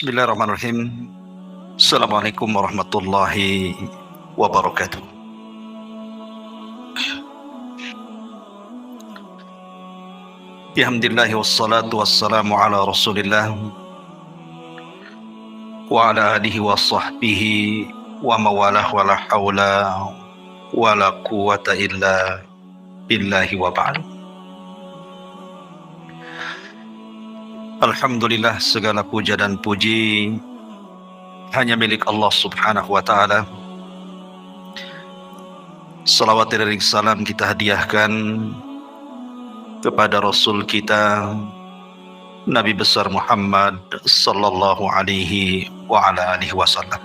Bismillahirrahmanirrahim. Assalamualaikum warahmatullahi wabarakatuh. Alhamdulillah wassalatu wassalamu ala rasulillah wa ala alihi wa sahbihi wa mawalah wa la hawla wa la quwata illa billahi wa ba'du. Alhamdulillah, segala puja dan puji hanya milik Allah subhanahu wa ta'ala. Salawat dan salam kita hadiahkan kepada Rasul kita Nabi besar Muhammad sallallahu alaihi wa ala alihi wasallam.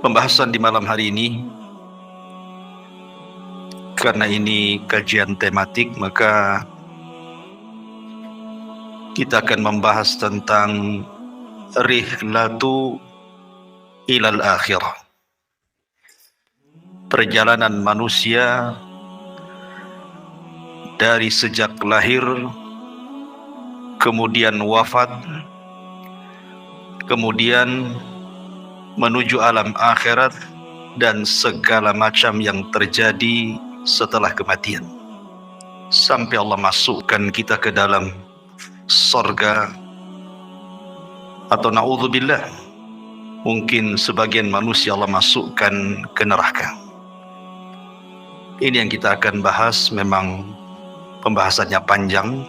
Pembahasan di malam hari ini, karena ini kajian tematik, maka kita akan membahas tentang rihlatu ilal akhirah, perjalanan manusia dari sejak lahir, kemudian wafat, kemudian menuju alam akhirat, dan segala macam yang terjadi setelah kematian, sampai Allah masukkan kita ke dalam surga, atau na'udzubillah, mungkin sebagian manusia Allah masukkan ke neraka. Ini yang kita akan bahas. Memang pembahasannya panjang,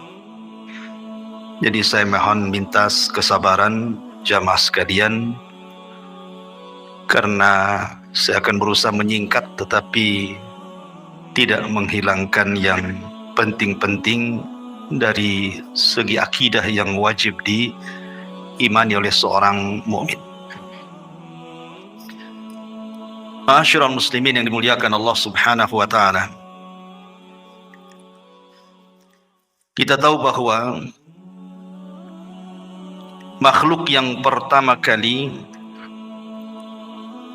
jadi saya mohon minta kesabaran jamaah sekalian, karena saya akan berusaha menyingkat tetapi tidak menghilangkan yang penting-penting dari segi akidah yang wajib diimani oleh seorang mukmin. Ma'asyiral muslimin yang dimuliakan Allah subhanahu wa ta'ala, kita tahu bahwa makhluk yang pertama kali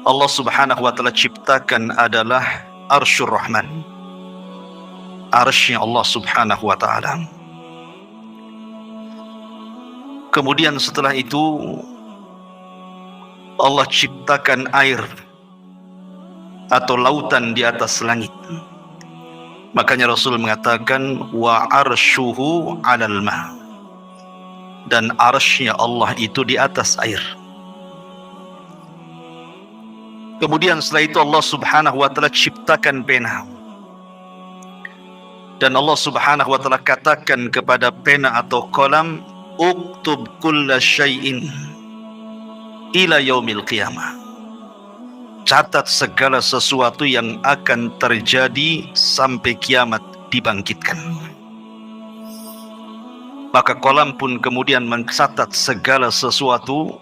Allah subhanahu wa ta'ala ciptakan adalah Arsyur Rahman, arsy Allah subhanahu wa ta'ala. Kemudian setelah itu Allah ciptakan air atau lautan di atas langit. Makanya Rasul mengatakan wa arsyuhu 'alal ma', dan arsy-Nya Allah itu di atas air. Kemudian setelah itu Allah subhanahu wa ta'ala ciptakan pena, dan Allah subhanahu wa ta'ala katakan kepada pena atau kolam, uktub kulla syai'in ila yaumil qiyamah, catat segala sesuatu yang akan terjadi sampai kiamat dibangkitkan. Maka kolam pun kemudian mencatat segala sesuatu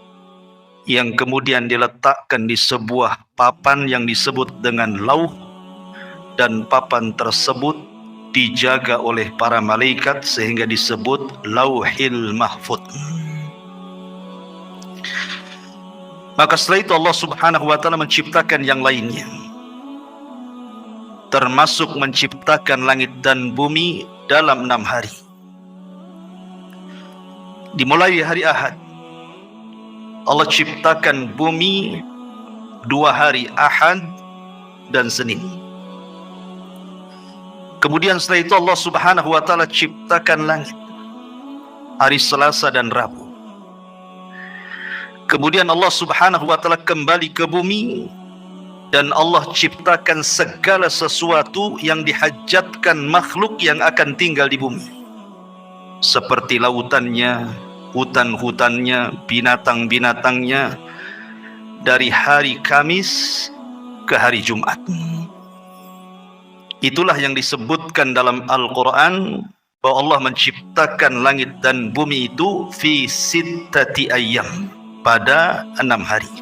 yang kemudian diletakkan di sebuah papan yang disebut dengan lauh, dan papan tersebut dijaga oleh para malaikat sehingga disebut Lauhil Mahfuz. Maka setelah itu Allah subhanahu wa ta'ala menciptakan yang lainnya, termasuk menciptakan langit dan bumi dalam 6 hari. Dimulai hari Ahad, Allah ciptakan bumi 2 hari, Ahad dan Senin. Kemudian setelah itu Allah subhanahu wa ta'ala ciptakan langit hari Selasa dan Rabu. Kemudian Allah subhanahu wa ta'ala kembali ke bumi, dan Allah ciptakan segala sesuatu yang dihajatkan makhluk yang akan tinggal di bumi, seperti lautannya, hutan-hutannya, binatang-binatangnya, dari hari Kamis ke hari Jumat. Itulah yang disebutkan dalam Al-Quran bahwa Allah menciptakan langit dan bumi itu fi sittati ayyam, pada 6 hari.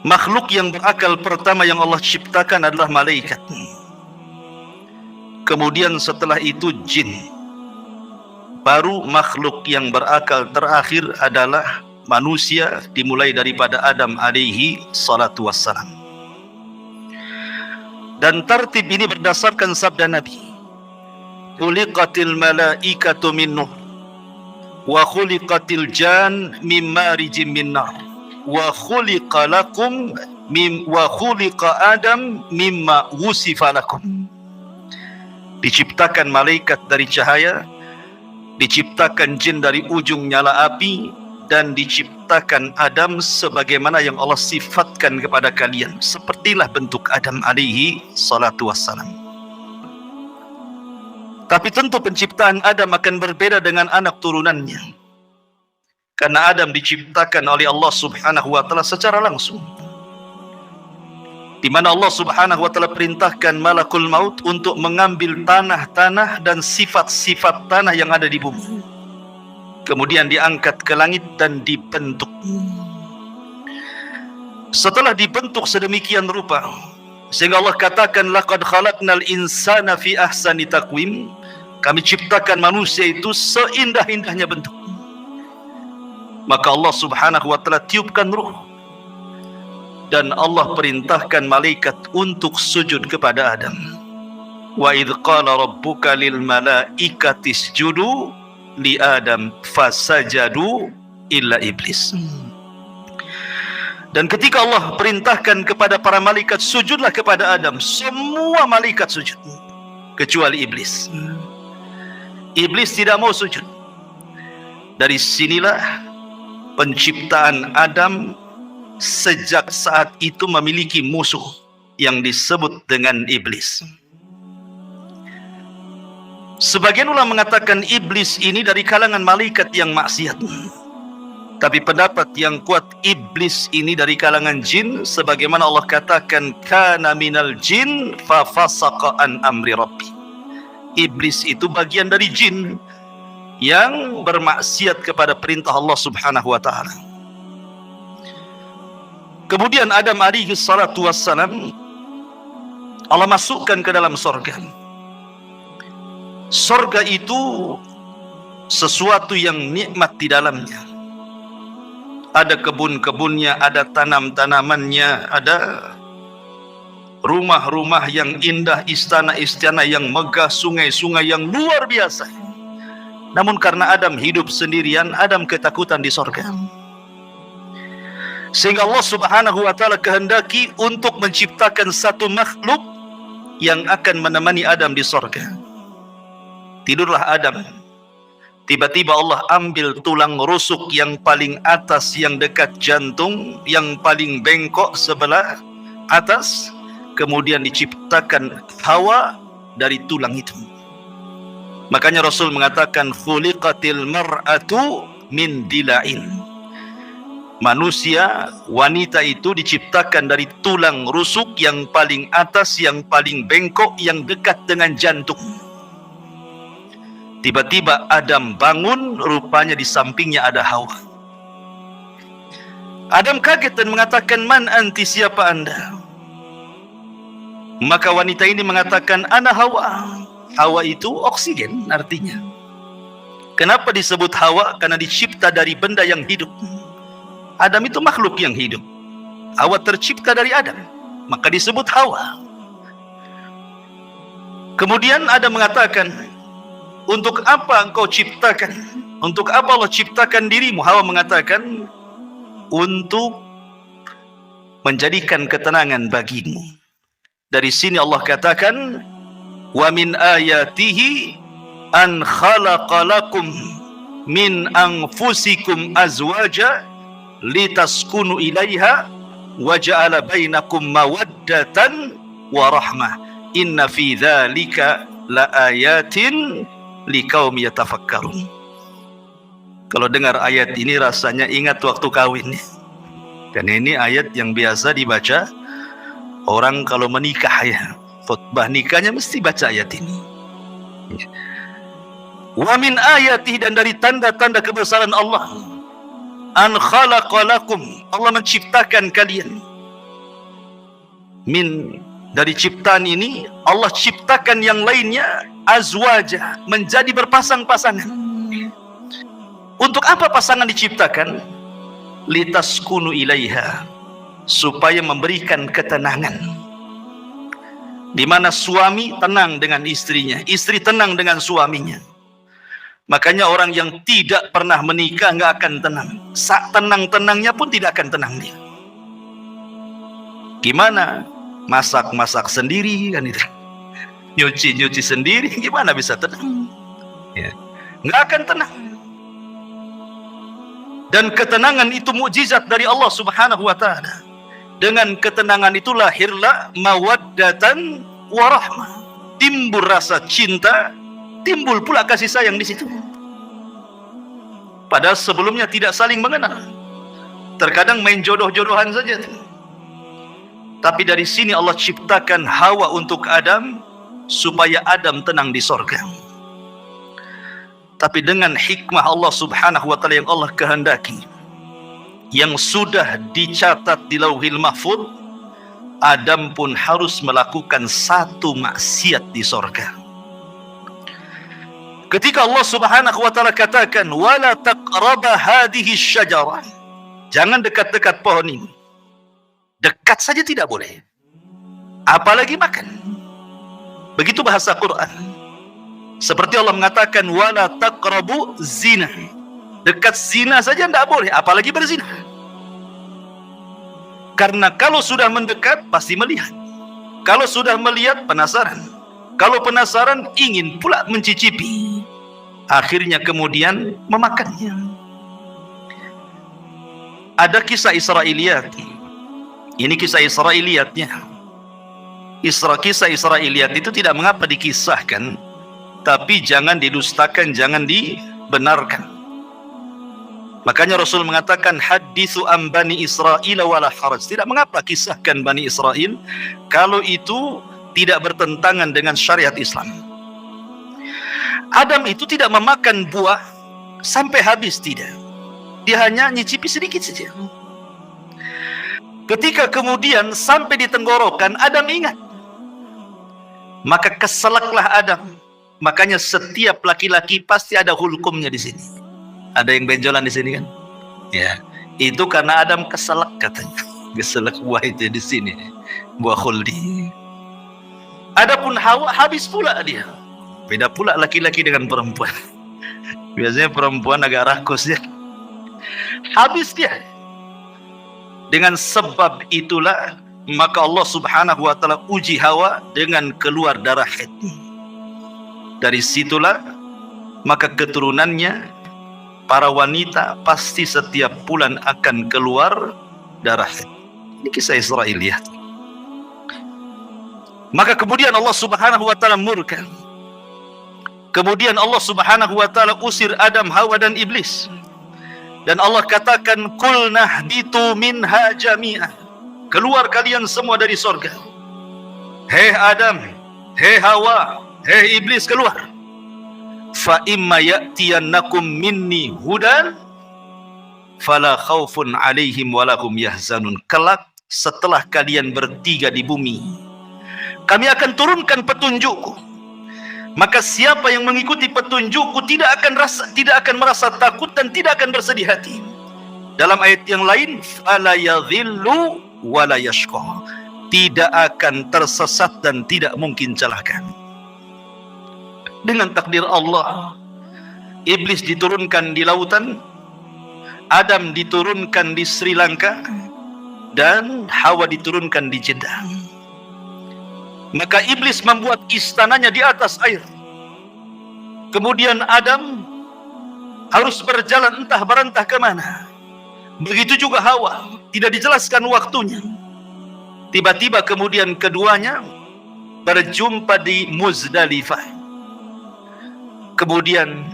Makhluk yang berakal pertama yang Allah ciptakan adalah malaikat. Kemudian setelah itu jin. Baru makhluk yang berakal terakhir adalah manusia, dimulai daripada Adam alaihi salatu wassalam. Dan tertib ini berdasarkan sabda Nabi, khuliqatil malaikatu min nur wa khuliqatil jan min marijim min nar wa khuliqa Adam mimma wusifa lakum. Diciptakan malaikat dari cahaya, diciptakan jin dari ujung nyala api, dan diciptakan Adam sebagaimana yang Allah sifatkan kepada kalian. Sepertilah bentuk Adam alaihi salatu wassalam. Tapi tentu penciptaan Adam akan berbeda dengan anak turunannya. Karena Adam diciptakan oleh Allah subhanahu wa ta'ala secara langsung, di mana Allah subhanahu wa ta'ala perintahkan malakul maut untuk mengambil tanah-tanah dan sifat-sifat tanah yang ada di bumi, kemudian diangkat ke langit dan dibentuk. Setelah dibentuk sedemikian rupa, sehingga Allah katakan laqad khalaqnal insana fi ahsani taqwim, kami ciptakan manusia itu seindah-indahnya bentuk. Maka Allah subhanahu wa ta'ala tiupkan ruh, dan Allah perintahkan malaikat untuk sujud kepada Adam. Wa idh qala rabbuka lil malaikati isjudu li Adam fasajadu illa iblis. Dan ketika Allah perintahkan kepada para malaikat sujudlah kepada Adam, semua malaikat sujud kecuali iblis. Iblis tidak mau sujud. Dari sinilah penciptaan Adam sejak saat itu memiliki musuh yang disebut dengan iblis. Sebagian ulama mengatakan iblis ini dari kalangan malaikat yang maksiat. Tapi pendapat yang kuat, iblis ini dari kalangan jin, sebagaimana Allah katakan kana minal jin fa fasaqa an amri rabbi. Iblis itu bagian dari jin yang bermaksiat kepada perintah Allah subhanahu wa ta'ala. Kemudian Adam alaihi salatu wassalam Allah masukkan ke dalam sorga. Sorga itu sesuatu yang nikmat di dalamnya. Ada kebun-kebunnya, ada tanam-tanamannya, ada rumah-rumah yang indah, istana-istana yang megah, sungai-sungai yang luar biasa. Namun karena Adam hidup sendirian, Adam ketakutan di sorga. Sehingga Allah subhanahu wa ta'ala kehendaki untuk menciptakan satu makhluk yang akan menemani Adam di sorga. Tidurlah Adam. Tiba-tiba Allah ambil tulang rusuk yang paling atas, yang dekat jantung, yang paling bengkok sebelah atas, kemudian diciptakan Hawa dari tulang itu. Makanya Rasul mengatakan khuliqatil mar'atu min dila'in. Manusia, wanita itu diciptakan dari tulang rusuk yang paling atas, yang paling bengkok, yang dekat dengan jantung. Tiba-tiba Adam bangun, rupanya di sampingnya ada Hawa. Adam kaget dan mengatakan, man anti, siapa anda? Maka wanita ini mengatakan, ana Hawa. Hawa itu oksigen artinya. Kenapa disebut Hawa? Karena dicipta dari benda yang hidup. Adam itu makhluk yang hidup. Hawa tercipta dari Adam, maka disebut Hawa. Kemudian Adam mengatakan, untuk apa engkau ciptakan? Untuk apa Allah ciptakan dirimu? Hawa mengatakan, untuk menjadikan ketenangan bagimu. Dari sini Allah katakan, wa min ayatihi an khalaqa lakum min anfusikum azwaja litaskunu ilaiha wa ja'ala bainakum mawaddatan wa rahmah inna fi dzalika laayatin liqaumi yatafakkarun. Kalau dengar ayat ini rasanya ingat waktu kawin. Dan ini ayat yang biasa dibaca orang kalau menikah ya. Khutbah nikahnya mesti baca ayat ini. Wa min ayati, dan dari tanda-tanda kebesaran Allah, an khalaqa lakum, Allah menciptakan kalian. Min, dari ciptaan ini Allah ciptakan yang lainnya azwaja, menjadi berpasang-pasangan. Untuk apa pasangan diciptakan? Litaskunu ilaiha, supaya memberikan ketenangan. di mana suami tenang dengan istrinya, istri tenang dengan suaminya. Makanya orang yang tidak pernah menikah nggak akan tenang. Tenang-tenangnya pun tidak akan tenang dia. Gimana? Masak-masak sendiri kan itu. Nyuci-nyuci sendiri, gimana bisa tenang? Ya. Nggak akan tenang. Dan ketenangan itu mukjizat dari Allah Subhanahu wa Ta'ala. Dengan ketenangan itu lahirlah mawaddatan warahmah. Timbul rasa cinta, timbul pula kasih sayang di situ. Padahal sebelumnya tidak saling mengenal. Terkadang main jodoh-jodohan saja. Tapi dari sini Allah ciptakan Hawa untuk Adam supaya Adam tenang di sorga. Tapi dengan hikmah Allah Subhanahu wa Ta'ala yang Allah kehendaki, yang sudah dicatat di Lauhil Mahfuz, Adam pun harus melakukan satu maksiat di sorga. Ketika Allah Subhanahu wa Ta'ala katakan, "Wala taqraba hadhihi syajarah," jangan dekat-dekat pohon ini. Dekat saja tidak boleh, apalagi makan. Begitu bahasa Quran. Seperti Allah mengatakan, "Wala taqrabu zina." Dekat zina saja tidak boleh, apalagi berzina. Karena kalau sudah mendekat pasti melihat. Kalau sudah melihat penasaran. Kalau penasaran ingin pula mencicipi. Akhirnya kemudian memakannya. Ada kisah Israiliyat. Ini kisah Israiliyatnya. Kisah Israiliyat itu tidak mengapa dikisahkan, tapi jangan didustakan, jangan dibenarkan. Makanya Rasul mengatakan, hadithu an Bani Israel wala haraj. Tidak mengapa kisahkan Bani Israel kalau itu tidak bertentangan dengan syariat Islam. Adam itu tidak memakan buah sampai habis, tidak. Dia hanya nyicipi sedikit saja. Ketika kemudian sampai di tenggorokan, Adam ingat. Maka keselaklah Adam. Makanya setiap laki-laki pasti ada hulkumnya di sini. Ada yang benjolan di sini kan? Ya, itu karena Adam keselak katanya. Keselak buah itu di sini, buah khuldi. Adapun Hawa habis pula dia. Beda pula laki-laki dengan perempuan. Biasanya perempuan agak rakus ya. Habis dia. Dengan sebab itulah maka Allah Subhanahu wa Ta'ala uji Hawa dengan keluar darah haid. Dari situlah maka keturunannya para wanita pasti setiap bulan akan keluar darah haid. Ini kisah Israiliyat. Maka kemudian Allah Subhanahu wa Ta'ala murka. Kemudian Allah Subhanahu wa Ta'ala usir Adam, Hawa dan iblis. Dan Allah katakan, "Qulna hbitu minha jami'an." Keluar kalian semua dari sorga. Hei Adam, hei Hawa, hei iblis, keluar. Fa imma ya'tiyannakum minni hudan fala khaufun 'alaihim walahum yahzanun. Kelak setelah kalian bertiga di bumi, kami akan turunkan petunjukku. Maka siapa yang mengikuti petunjukku tidak akan merasa takut dan tidak akan bersedih hati. Dalam ayat yang lain, fala yadhillu wala yashqa. Tidak akan tersesat dan tidak mungkin celaka. Dengan takdir Allah, iblis diturunkan di lautan, Adam diturunkan di Sri Lanka, dan Hawa diturunkan di Jeddah. Maka iblis membuat istananya di atas air. Kemudian Adam harus berjalan entah berantah kemana. Begitu juga Hawa, tidak dijelaskan waktunya. Tiba-tiba kemudian keduanya berjumpa di Muzdalifah. Kemudian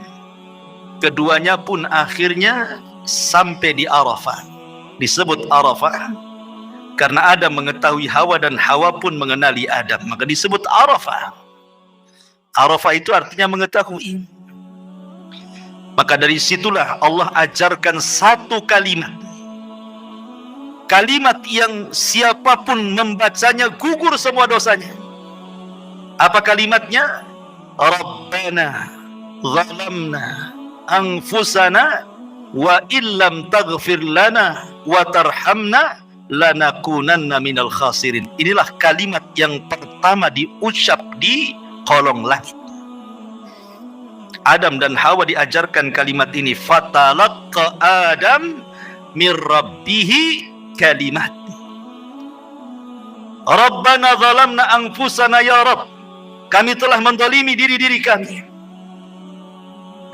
keduanya pun akhirnya sampai di Arafah. Disebut Arafah karena Adam mengetahui Hawa dan Hawa pun mengenali Adam, maka disebut Arafah. Arafah itu artinya mengetahui. Maka dari situlah Allah ajarkan satu kalimat. Kalimat yang siapapun membacanya gugur semua dosanya. Apa kalimatnya? Rabbana zalamna anfusana wa illam taghfir lana wa tarhamna lanakunanna minal khasirin. Inilah kalimat yang pertama pertama diucap di kolong langit. Adam dan Hawa diajarkan kalimat ini, fatalaqqa Adam min rabbihi kalimat. Rabbana zalamna anfusana ya Rabb, kami telah menzalimi diri-diri kami.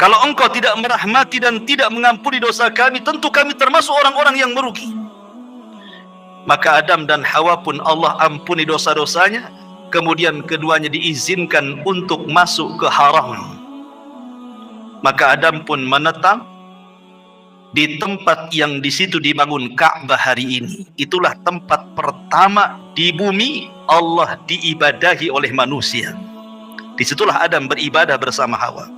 Kalau engkau tidak merahmati dan tidak mengampuni dosa kami, tentu kami termasuk orang-orang yang merugi. Maka Adam dan Hawa pun Allah ampuni dosa-dosanya, kemudian keduanya diizinkan untuk masuk ke haram. Maka Adam pun menetap di tempat yang di situ dibangun Ka'bah hari ini. Itulah tempat pertama di bumi Allah diibadahi oleh manusia. Disitulah Adam beribadah bersama Hawa.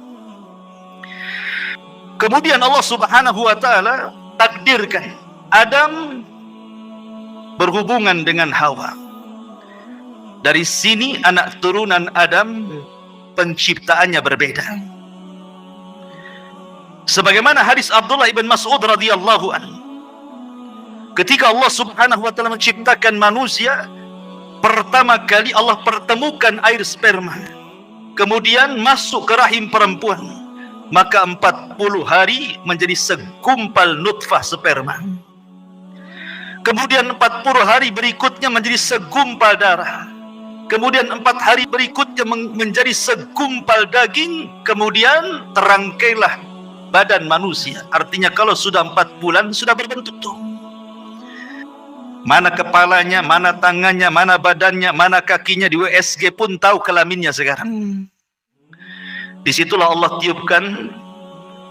Kemudian Allah Subhanahu wa ta'ala takdirkan Adam berhubungan dengan Hawa. Dari sini anak turunan Adam penciptaannya berbeda. Sebagaimana hadis Abdullah ibn Mas'ud radhiyallahu anhu, ketika Allah Subhanahu wa ta'ala menciptakan manusia, pertama kali Allah pertemukan air sperma, kemudian masuk ke rahim perempuan, maka 40 hari menjadi segumpal nutfah sperma. Kemudian 40 hari berikutnya menjadi segumpal darah. Kemudian 4 hari berikutnya menjadi segumpal daging. Kemudian terangkailah badan manusia. Artinya kalau sudah 4 bulan sudah berbentuk tuh. Mana kepalanya, mana tangannya, mana badannya, mana kakinya, di USG pun tahu kelaminnya sekarang. Disitulah Allah tiupkan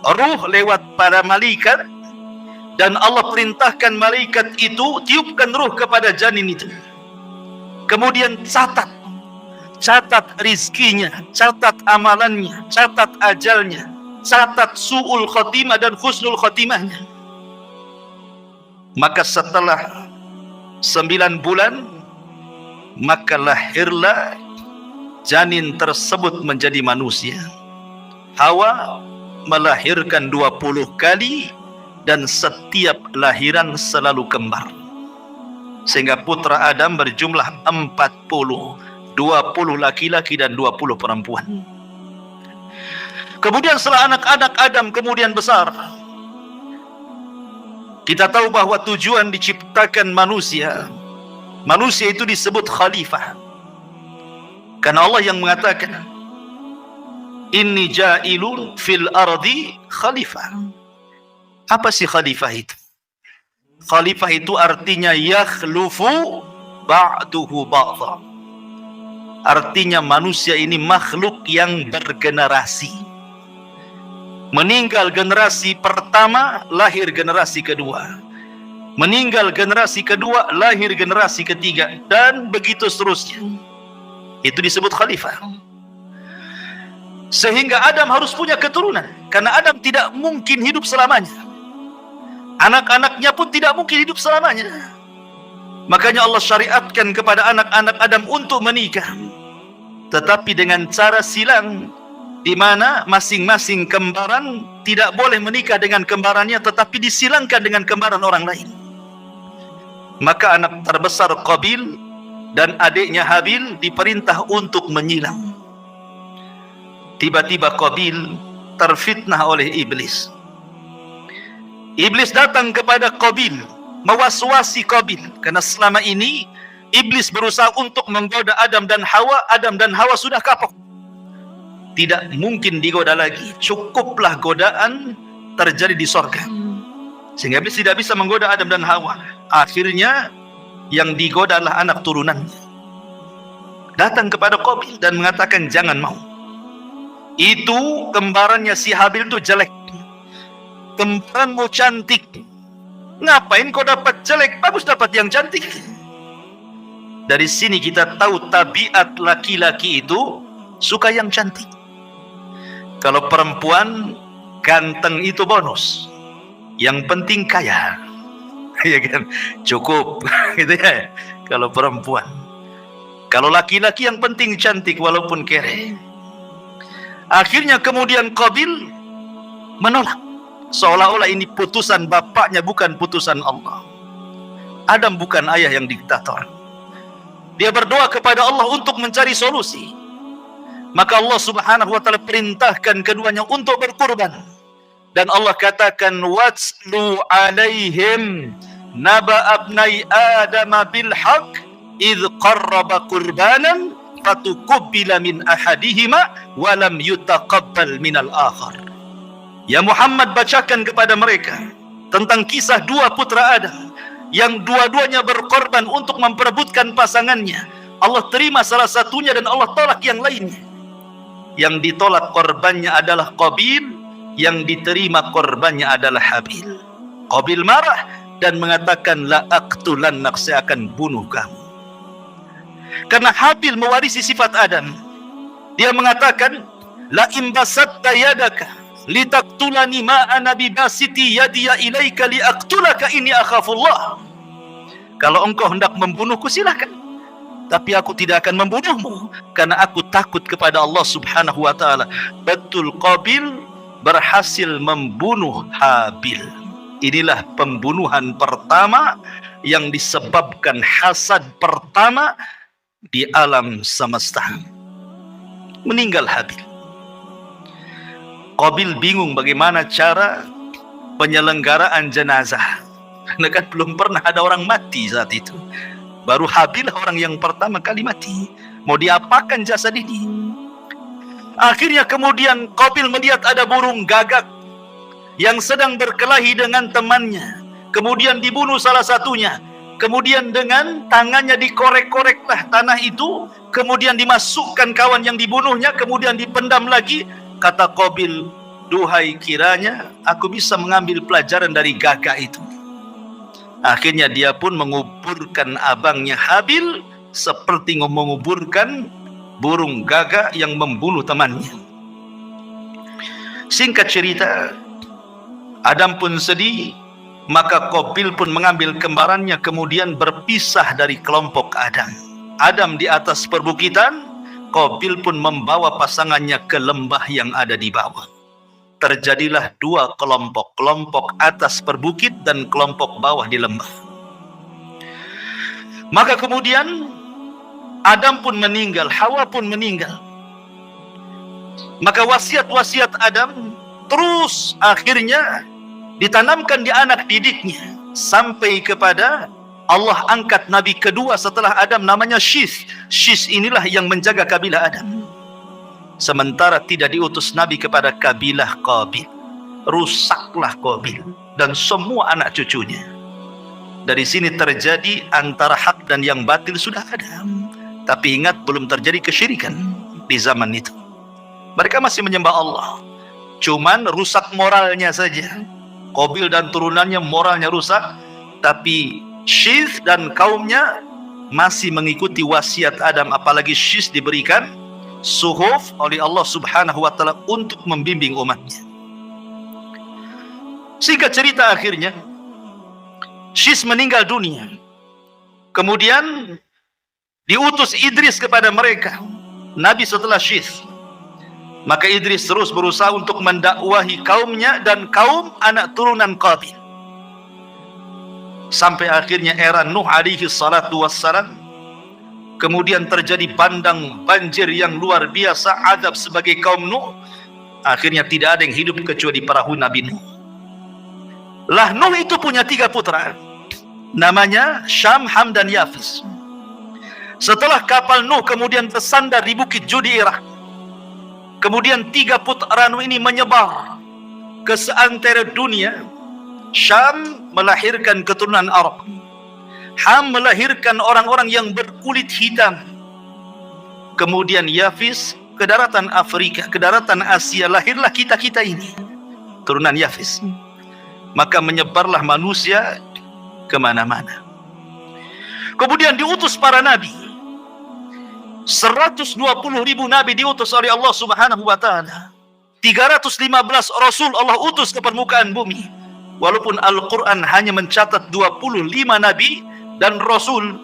ruh lewat para malaikat, dan Allah perintahkan malaikat itu tiupkan ruh kepada janin itu. Kemudian catat rizkinya, catat amalannya, catat ajalnya, catat su'ul khotimah dan husnul khotimahnya. Maka setelah 9 bulan, maka lahirlah janin tersebut menjadi manusia. Hawa melahirkan 20 kali, dan setiap lahiran selalu kembar, sehingga putra Adam berjumlah 40, 20 laki-laki dan 20 perempuan. Kemudian setelah anak-anak Adam kemudian besar, kita tahu bahwa tujuan diciptakan manusia itu disebut khalifah, karena Allah yang mengatakan, inni ja'ilun fil ardi khalifah. Apa sih khalifah itu? Khalifah itu artinya yakhlufu ba'duhu ba'dha. Artinya manusia ini makhluk yang bergenerasi. Meninggal generasi pertama, lahir generasi kedua. Meninggal generasi kedua, lahir generasi ketiga, dan begitu seterusnya. Itu disebut khalifah. Sehingga Adam harus punya keturunan, karena Adam tidak mungkin hidup selamanya. Anak-anaknya pun tidak mungkin hidup selamanya. Makanya Allah syariatkan kepada anak-anak Adam untuk menikah, tetapi dengan cara silang, di mana masing-masing kembaran tidak boleh menikah dengan kembarannya, tetapi disilangkan dengan kembaran orang lain. Maka anak terbesar Qabil dan adiknya Habil diperintah untuk menyilang. Tiba-tiba Qabil terfitnah oleh iblis. Iblis datang kepada Qabil, mewaswasi Qabil, karena selama ini iblis berusaha untuk menggoda Adam dan Hawa. Adam dan Hawa sudah kapok, tidak mungkin digoda lagi. Cukuplah godaan terjadi di sorga, sehingga iblis tidak bisa menggoda Adam dan Hawa. Akhirnya yang digoda adalah anak turunannya. Datang kepada Qabil dan mengatakan, jangan mau. Itu kembarannya si Habil itu jelek, kembaranmu cantik. Ngapain kau dapat jelek? Bagus dapat yang cantik. Dari sini kita tahu tabiat laki-laki itu suka yang cantik. Kalau perempuan, ganteng itu bonus, yang penting kaya. Ya kan, cukup gitu ya. Kalau perempuan, kalau laki-laki yang penting cantik walaupun kere. Akhirnya kemudian Qabil menolak, seolah-olah ini putusan bapaknya, bukan putusan Allah. Adam bukan ayah yang diktator. Dia berdoa kepada Allah untuk mencari solusi. Maka Allah Subhanahu wa taala perintahkan keduanya untuk berkurban. Dan Allah katakan, watslu alaihim naba abnai adam bil haqq idh qarraba qurbanan fatuqbila min ahadihima wa lam yutaqabbal minal akhar. Ya Muhammad, bacakan kepada mereka tentang kisah dua putra Adam yang dua-duanya berkorban untuk memperebutkan pasangannya. Allah terima salah satunya dan Allah tolak yang lainnya. Yang ditolak korbannya adalah Qabil, yang diterima korbannya adalah Habil. Qabil marah dan mengatakan, la aqtulannak, saya akan bunuh kamu. Karena Habil mewarisi sifat Adam. Dia mengatakan, la imbasatta yadaka litaqtulani ma ana bibasiti yadiya ilaika liaqtulaka inni akhafullah. Kalau engkau hendak membunuhku silakan, tapi aku tidak akan membunuhmu karena aku takut kepada Allah Subhanahu wa taala. Betul, Qabil berhasil membunuh Habil. Inilah pembunuhan pertama yang disebabkan hasad pertama di alam semesta. Meninggal Habil. Qabil bingung bagaimana cara penyelenggaraan jenazah. Karena kan belum pernah ada orang mati saat itu. Baru Habil orang yang pertama kali mati. Mau diapakan jasad ini? Akhirnya kemudian Qabil melihat ada burung gagak yang sedang berkelahi dengan temannya. Kemudian dibunuh salah satunya. Kemudian dengan tangannya dikorek-koreklah tanah itu. Kemudian dimasukkan kawan yang dibunuhnya. Kemudian dipendam lagi. Kata Qabil, duhai kiranya aku bisa mengambil pelajaran dari gagak itu. Akhirnya dia pun menguburkan abangnya Habil seperti menguburkan burung gagak yang membunuh temannya. Singkat cerita, Adam pun sedih, maka Qabil pun mengambil kembarannya kemudian berpisah dari kelompok Adam. Adam di atas perbukitan, Qabil pun membawa pasangannya ke lembah yang ada di bawah. Terjadilah dua kelompok, kelompok atas perbukit dan kelompok bawah di lembah. Maka kemudian Adam pun meninggal, Hawa pun meninggal. Maka wasiat-wasiat Adam terus akhirnya ditanamkan di anak didiknya sampai kepada Allah angkat Nabi kedua setelah Adam, namanya Syith. Syith inilah yang menjaga kabilah Adam. Sementara tidak diutus Nabi kepada kabilah Qabil. Rusaklah Qabil dan semua anak cucunya. Dari sini terjadi antara hak dan yang batil sudah ada. Tapi ingat, belum terjadi kesyirikan di zaman itu. Mereka masih menyembah Allah. Cuman rusak moralnya saja. Qabil dan turunannya moralnya rusak. Tapi Syith dan kaumnya masih mengikuti wasiat Adam. Apalagi Syith diberikan suhuf oleh Allah Subhanahu wa taala untuk membimbing umatnya. Singkat cerita, akhirnya Syith meninggal dunia. Kemudian diutus Idris kepada mereka, Nabi setelah Syith. Maka Idris terus berusaha untuk mendakwahi kaumnya dan kaum anak turunan Qabil. Sampai akhirnya era Nuh alaihi salatu wassalam. Kemudian terjadi bandang banjir yang luar biasa, azab sebagai kaum Nuh. Akhirnya tidak ada yang hidup kecuali perahu Nabi Nuh. Lah Nuh itu punya 3 putra. Namanya Syam, Ham dan Yafis. Setelah kapal Nuh kemudian bersandar di bukit Judi Irak. Kemudian 3 putra Nuh ini menyebar ke seantero dunia. Syam melahirkan keturunan Arab. Ham melahirkan orang-orang yang berkulit hitam. Kemudian Yafis ke daratan Afrika, ke daratan Asia, lahirlah kita-kita ini, turunan Yafis. Maka menyebarlah manusia kemana-mana. Kemudian diutus para nabi. 120.000 nabi diutus oleh Allah Subhanahu wa taala. 315 rasul Allah utus ke permukaan bumi. Walaupun Al-Quran hanya mencatat 25 nabi dan rasul,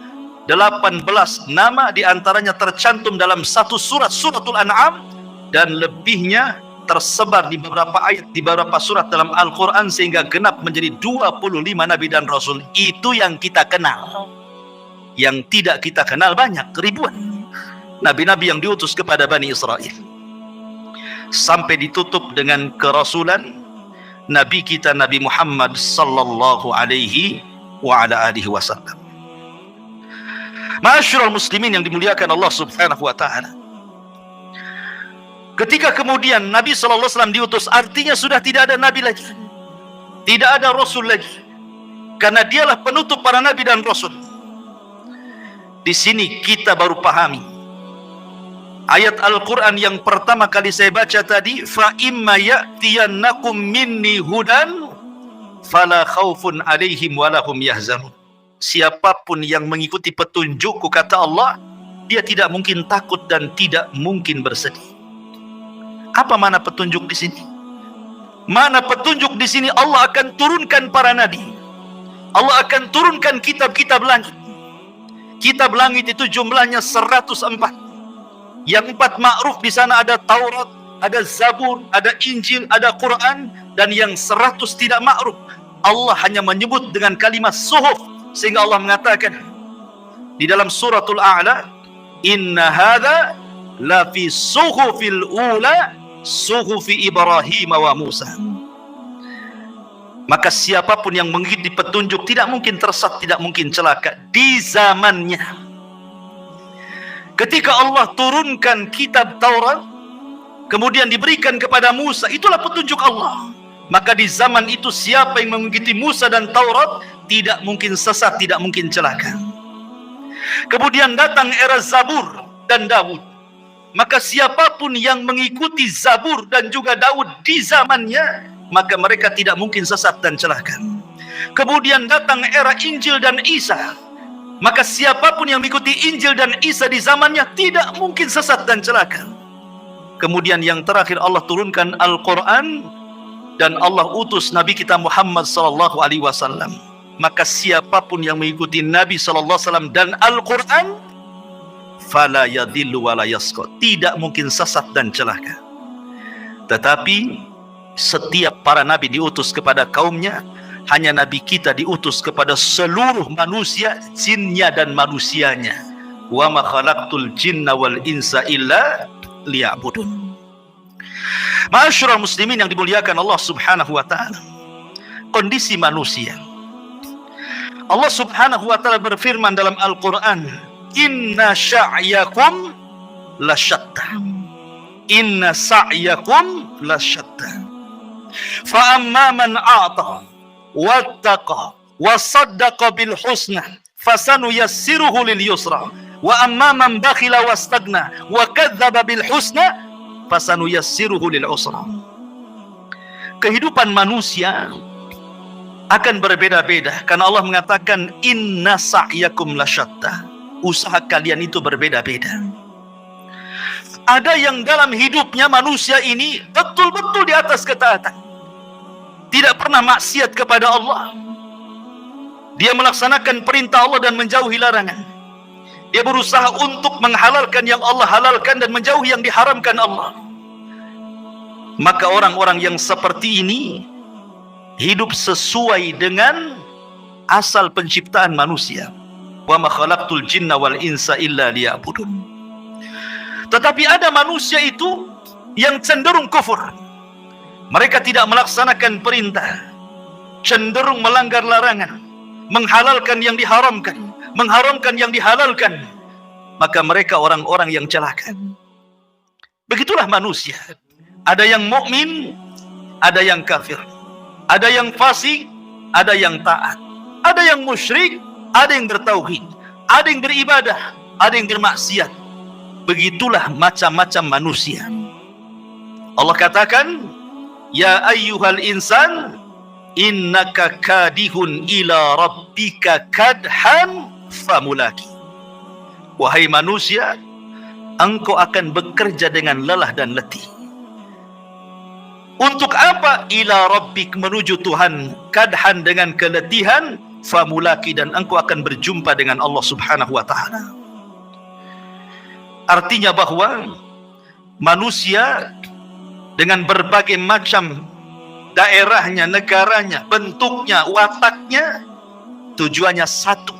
18 nama diantaranya tercantum dalam satu surat, suratul An'am, dan lebihnya tersebar di beberapa ayat, di beberapa surat dalam Al-Quran, sehingga genap menjadi 25 nabi dan rasul. Itu yang kita kenal. yang tidak kita kenal banyak, ribuan nabi-nabi yang diutus kepada Bani Israel, sampai ditutup dengan kerasulan Nabi kita Nabi Muhammad sallallahu alaihi wa ala alihi wasallam. Ma'asyiral muslimin yang dimuliakan Allah Subhanahu wa taala, ketika kemudian Nabi sallallahu alaihi wasallam diutus, artinya sudah tidak ada nabi lagi, tidak ada rasul lagi, karena dialah penutup para nabi dan rasul. Di sini kita baru pahami ayat Al-Quran yang pertama kali saya baca tadi, fa imma ya'tiyannakum minni hudan fala khaufun alaihim walahum yahzanun. Siapapun yang mengikuti petunjukku, kata Allah, dia tidak mungkin takut dan tidak mungkin bersedih. Apa mana petunjuk di sini? Mana petunjuk di sini? Allah akan turunkan para nabi, Allah akan turunkan kitab-kitab langit. Kitab langit itu jumlahnya 104. Yang 4 ma'ruf di sana ada Taurat, ada Zabur, ada Injil, ada Quran, dan yang 100 tidak ma'ruf. Allah hanya menyebut dengan kalimat suhuf, sehingga Allah mengatakan di dalam suratul A'la, inna hadza la fi suhufil ula suhufi Ibrahim wa Musa. Maka siapapun yang mengikuti petunjuk tidak mungkin tersesat, tidak mungkin celaka di zamannya. Ketika Allah turunkan kitab Taurat, kemudian diberikan kepada Musa, itulah petunjuk Allah. Maka di zaman itu siapa yang mengikuti Musa dan Taurat tidak mungkin sesat, tidak mungkin celaka. Kemudian datang era Zabur dan Daud. Maka siapapun yang mengikuti Zabur dan juga Daud di zamannya, maka mereka tidak mungkin sesat dan celaka. Kemudian datang era Injil dan Isa. Maka siapapun yang mengikuti Injil dan Isa di zamannya tidak mungkin sesat dan celaka. Kemudian yang terakhir Allah turunkan Al-Quran, dan Allah utus Nabi kita Muhammad sallallahu alaihi wasallam. Maka siapapun yang mengikuti Nabi sallallahu alaihi wasallam dan Al-Quran, fala yadhillu wa la yasqa, tidak mungkin sesat dan celaka. Tetapi setiap para nabi diutus kepada kaumnya, hanya nabi kita diutus kepada seluruh manusia, jinnya dan manusianya. Wa ma khalaqtul jinna wal insa illa liya'budun. Ma'asyiral muslimin yang dimuliakan Allah Subhanahu wa taala, kondisi manusia, Allah Subhanahu wa taala berfirman dalam Al-Qur'an, inna sya'yakum lasyatta, inna sa'yakum lasyatta, fa amma man a'ta wattaqa wa saddaqa bil husna fasanuyassiruhu lil yusra, wa amma man bakhila wastagna wa kadzdzaba bil husna fasanuyassiruhu lil usra. Kehidupan manusia akan berbeda-beda karena Allah mengatakan inna sa'yakum lasyatta, usaha kalian itu berbeda-beda. Ada yang dalam hidupnya manusia ini betul-betul di atas ketaatan, tidak pernah maksiat kepada Allah. Dia melaksanakan perintah Allah dan menjauhi larangan. Dia berusaha untuk menghalalkan yang Allah halalkan dan menjauhi yang diharamkan Allah. Maka orang-orang yang seperti ini hidup sesuai dengan asal penciptaan manusia. Wa ma khalaqtul jinna wal insa illa liya'budun. Tetapi ada manusia itu yang cenderung kufur. Mereka tidak melaksanakan perintah, cenderung melanggar larangan, menghalalkan yang diharamkan, mengharamkan yang dihalalkan. Maka mereka orang-orang yang celaka. Begitulah manusia. Ada yang mukmin, ada yang kafir, ada yang fasik, ada yang taat, ada yang musyrik, ada yang bertauhid, ada yang beribadah, ada yang bermaksiat. Begitulah macam-macam manusia. Allah katakan, ya ayyuhal insan innaka kadihun ila rabbika kadhan famulaki. Wahai manusia, engkau akan bekerja dengan lelah dan letih. Untuk apa? Ila rabbik, menuju Tuhan, kadhan dengan keletihan, famulaki, dan engkau akan berjumpa dengan Allah Subhanahu wa taala. Artinya bahwa manusia dengan berbagai macam daerahnya, negaranya, bentuknya, wataknya, tujuannya satu,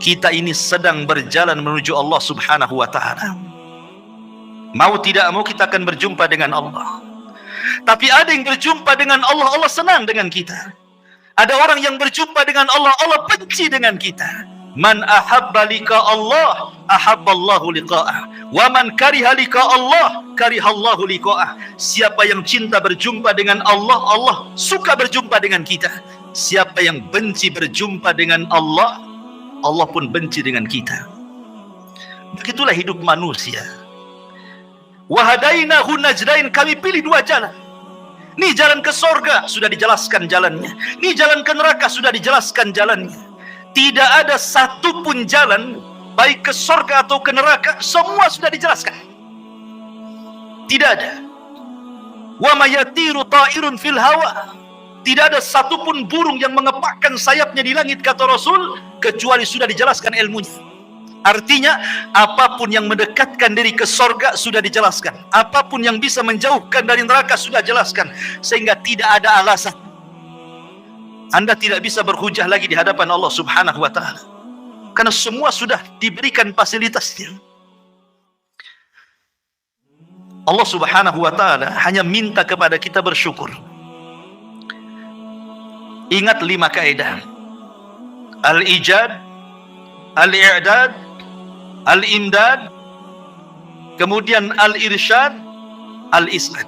kita ini sedang berjalan menuju Allah Subhanahu wa ta'ala. Mau tidak mau kita akan berjumpa dengan Allah. Tapi ada yang berjumpa dengan Allah, Allah senang dengan kita. Ada orang yang berjumpa dengan Allah, Allah benci dengan kita. Man ahabba liqa Allah, ahabballahu liqa'ah. Wa man kariha liqa Allah, karihallahu liqa'ah. Siapa yang cinta berjumpa dengan Allah, Allah suka berjumpa dengan kita. Siapa yang benci berjumpa dengan Allah, Allah pun benci dengan kita. Begitulah hidup manusia. Wahadainahu najdain, kami pilih dua jalan. Ini jalan ke sorga, sudah dijelaskan jalannya. Ini jalan ke neraka, sudah dijelaskan jalannya. Tidak ada satupun jalan, baik ke sorga atau ke neraka, semua sudah dijelaskan. Tidak ada. Wa ma yatiru ta'irun fil hawa. Tidak ada satupun burung yang mengepakkan sayapnya di langit, kata Rasul, kecuali sudah dijelaskan ilmunya. Artinya, apapun yang mendekatkan diri ke sorga sudah dijelaskan. Apapun yang bisa menjauhkan dari neraka sudah dijelaskan. Sehingga tidak ada alasan Anda tidak bisa berhujah lagi di hadapan Allah Subhanahu wa ta'ala. Karena semua sudah diberikan fasilitasnya. Allah Subhanahu wa ta'ala hanya minta kepada kita bersyukur. Ingat 5 kaidah. Al-ijad, al-i'dad, al-imdad, kemudian al-irsyad, al-is'ad.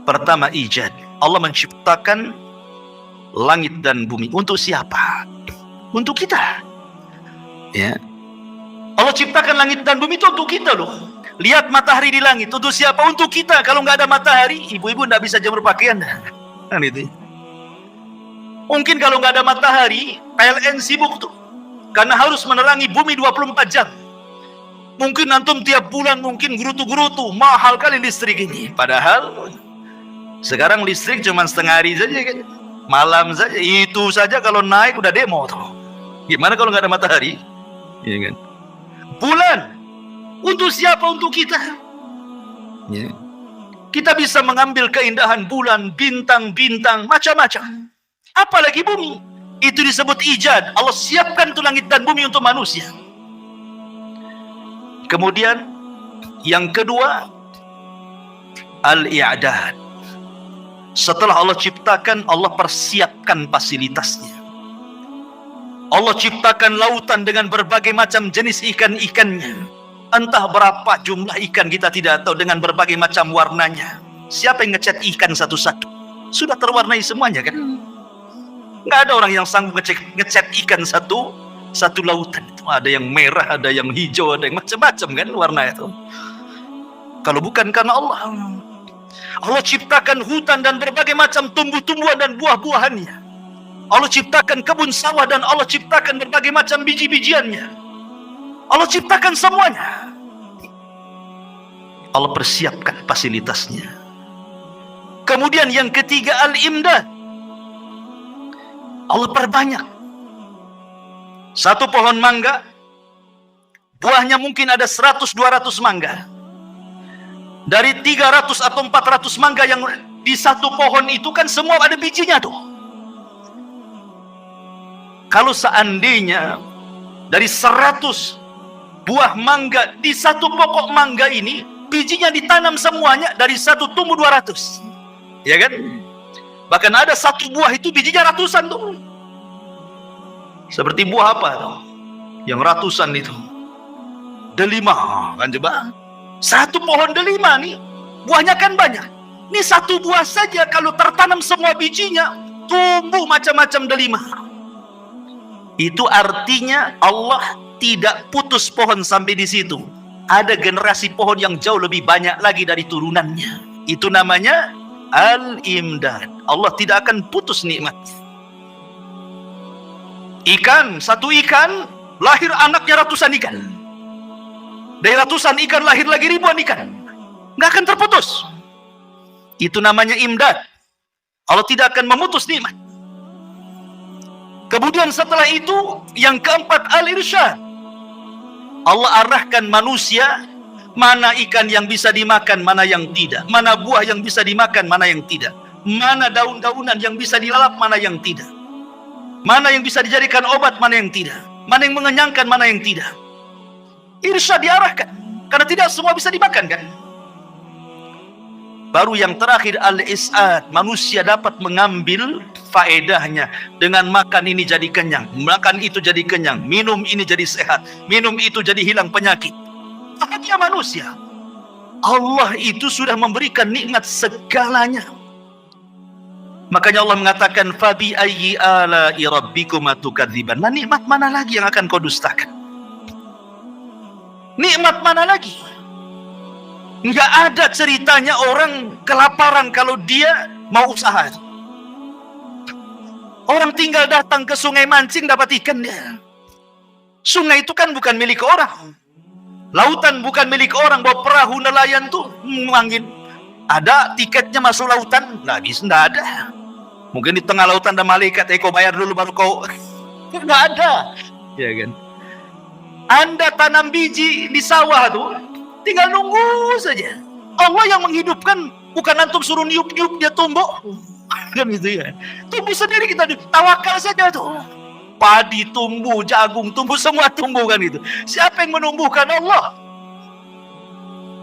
Pertama, ijad. Allah menciptakan langit dan bumi. Untuk siapa? Untuk kita. Ya. Allah ciptakan langit dan bumi itu untuk kita loh. Lihat matahari di langit. Untuk siapa? Untuk kita. Kalau nggak ada matahari, ibu-ibu nggak bisa jemur pakaian. Kan itu. Mungkin kalau nggak ada matahari, PLN sibuk tuh. Karena harus menerangi bumi 24 jam. Mungkin antum tiap bulan mungkin gerutu-gerutu. Mahal kali listrik ini. Padahal sekarang listrik cuma setengah hari saja kan. Malam saja. Itu saja kalau naik udah demo tuh. Gimana kalau nggak ada matahari? Iya kan? Bulan. Untuk siapa? Untuk kita. Ya. Kita bisa mengambil keindahan bulan, bintang-bintang, macam-macam. Apalagi bumi. Itu disebut ijad. Allah siapkan itu langit dan bumi untuk manusia. Kemudian yang kedua, al-i'dad. Setelah Allah ciptakan, Allah persiapkan fasilitasnya. Allah ciptakan lautan dengan berbagai macam jenis ikan-ikannya. Entah berapa jumlah ikan kita tidak tahu, dengan berbagai macam warnanya. Siapa yang ngecat ikan satu-satu? Sudah terwarnai semuanya kan? Nggak ada orang yang sanggup ngecat ikan satu lautan itu. Ada yang merah, ada yang hijau, ada yang macam-macam kan warna itu. Kalau bukan karena Allah. Allah ciptakan hutan dan berbagai macam tumbuh-tumbuhan dan buah-buahannya. Allah ciptakan kebun sawah dan Allah ciptakan berbagai macam biji-bijiannya. Allah ciptakan semuanya. Allah persiapkan fasilitasnya. Kemudian yang ketiga, al-imdad. Allah perbanyak. Satu pohon mangga, buahnya mungkin ada 100-200 mangga. Dari 300 atau 400 mangga yang di satu pohon itu kan semua ada bijinya tuh. Kalau seandainya dari 100 buah mangga di satu pokok mangga ini, bijinya ditanam semuanya, dari satu tumbuh 200. Ya kan? Bahkan ada satu buah itu bijinya ratusan tuh. Seperti buah apa tuh? Yang ratusan itu. Delima kan coba. Satu pohon delima nih, buahnya kan banyak. Ini satu buah saja kalau tertanam semua bijinya, tumbuh macam-macam delima. Itu artinya Allah tidak putus pohon sampai di situ. Ada generasi pohon yang jauh lebih banyak lagi dari turunannya. Itu namanya al-imdad. Allah tidak akan putus nikmat. Ikan, satu ikan lahir anaknya ratusan ikan. Dari ratusan ikan lahir lagi ribuan ikan. Nggak akan terputus. Itu namanya imdad. Allah tidak akan memutus nikmat. Kemudian setelah itu yang keempat, al-irsyad. Allah arahkan manusia, mana ikan yang bisa dimakan, mana yang tidak. Mana buah yang bisa dimakan, mana yang tidak. Mana daun-daunan yang bisa dilalap, mana yang tidak. Mana yang bisa dijadikan obat, mana yang tidak. mana yang mengenyangkan, mana yang tidak. Irsyad diarahkan, karena tidak semua bisa dimakan kan. Baru yang terakhir al-is'ad, manusia dapat mengambil faedahnya dengan makan ini jadi kenyang, makan itu jadi kenyang, minum ini jadi sehat, minum itu jadi hilang penyakit. Bahagia manusia. Allah itu sudah memberikan nikmat segalanya. Makanya Allah mengatakan fabi ayyi ala'i rabbikuma tukadziban. Nah, nikmat mana lagi yang akan kau dustakan? Nikmat mana lagi? Enggak ada ceritanya orang kelaparan kalau dia mau usaha. Orang tinggal datang ke sungai mancing dapat ikan dia. Sungai itu kan bukan milik orang. Lautan bukan milik orang. Bawa perahu nelayan tuh mangin. Ada tiketnya masuk lautan? Nggak bisa, nggak ada. Mungkin di tengah lautan ada malaikat, kau bayar dulu baru kau. Nggak ada, ya kan? Anda tanam biji di sawah tuh, tinggal nunggu saja. Allah yang menghidupkan, bukan antum suruh niup-niup dia tumbuh. Kan gitu ya. Tumbuh sendiri, kita tawakal saja tuh. Padi tumbuh, jagung tumbuh, semua tumbuh kan gitu. Siapa yang menumbuhkan? Allah.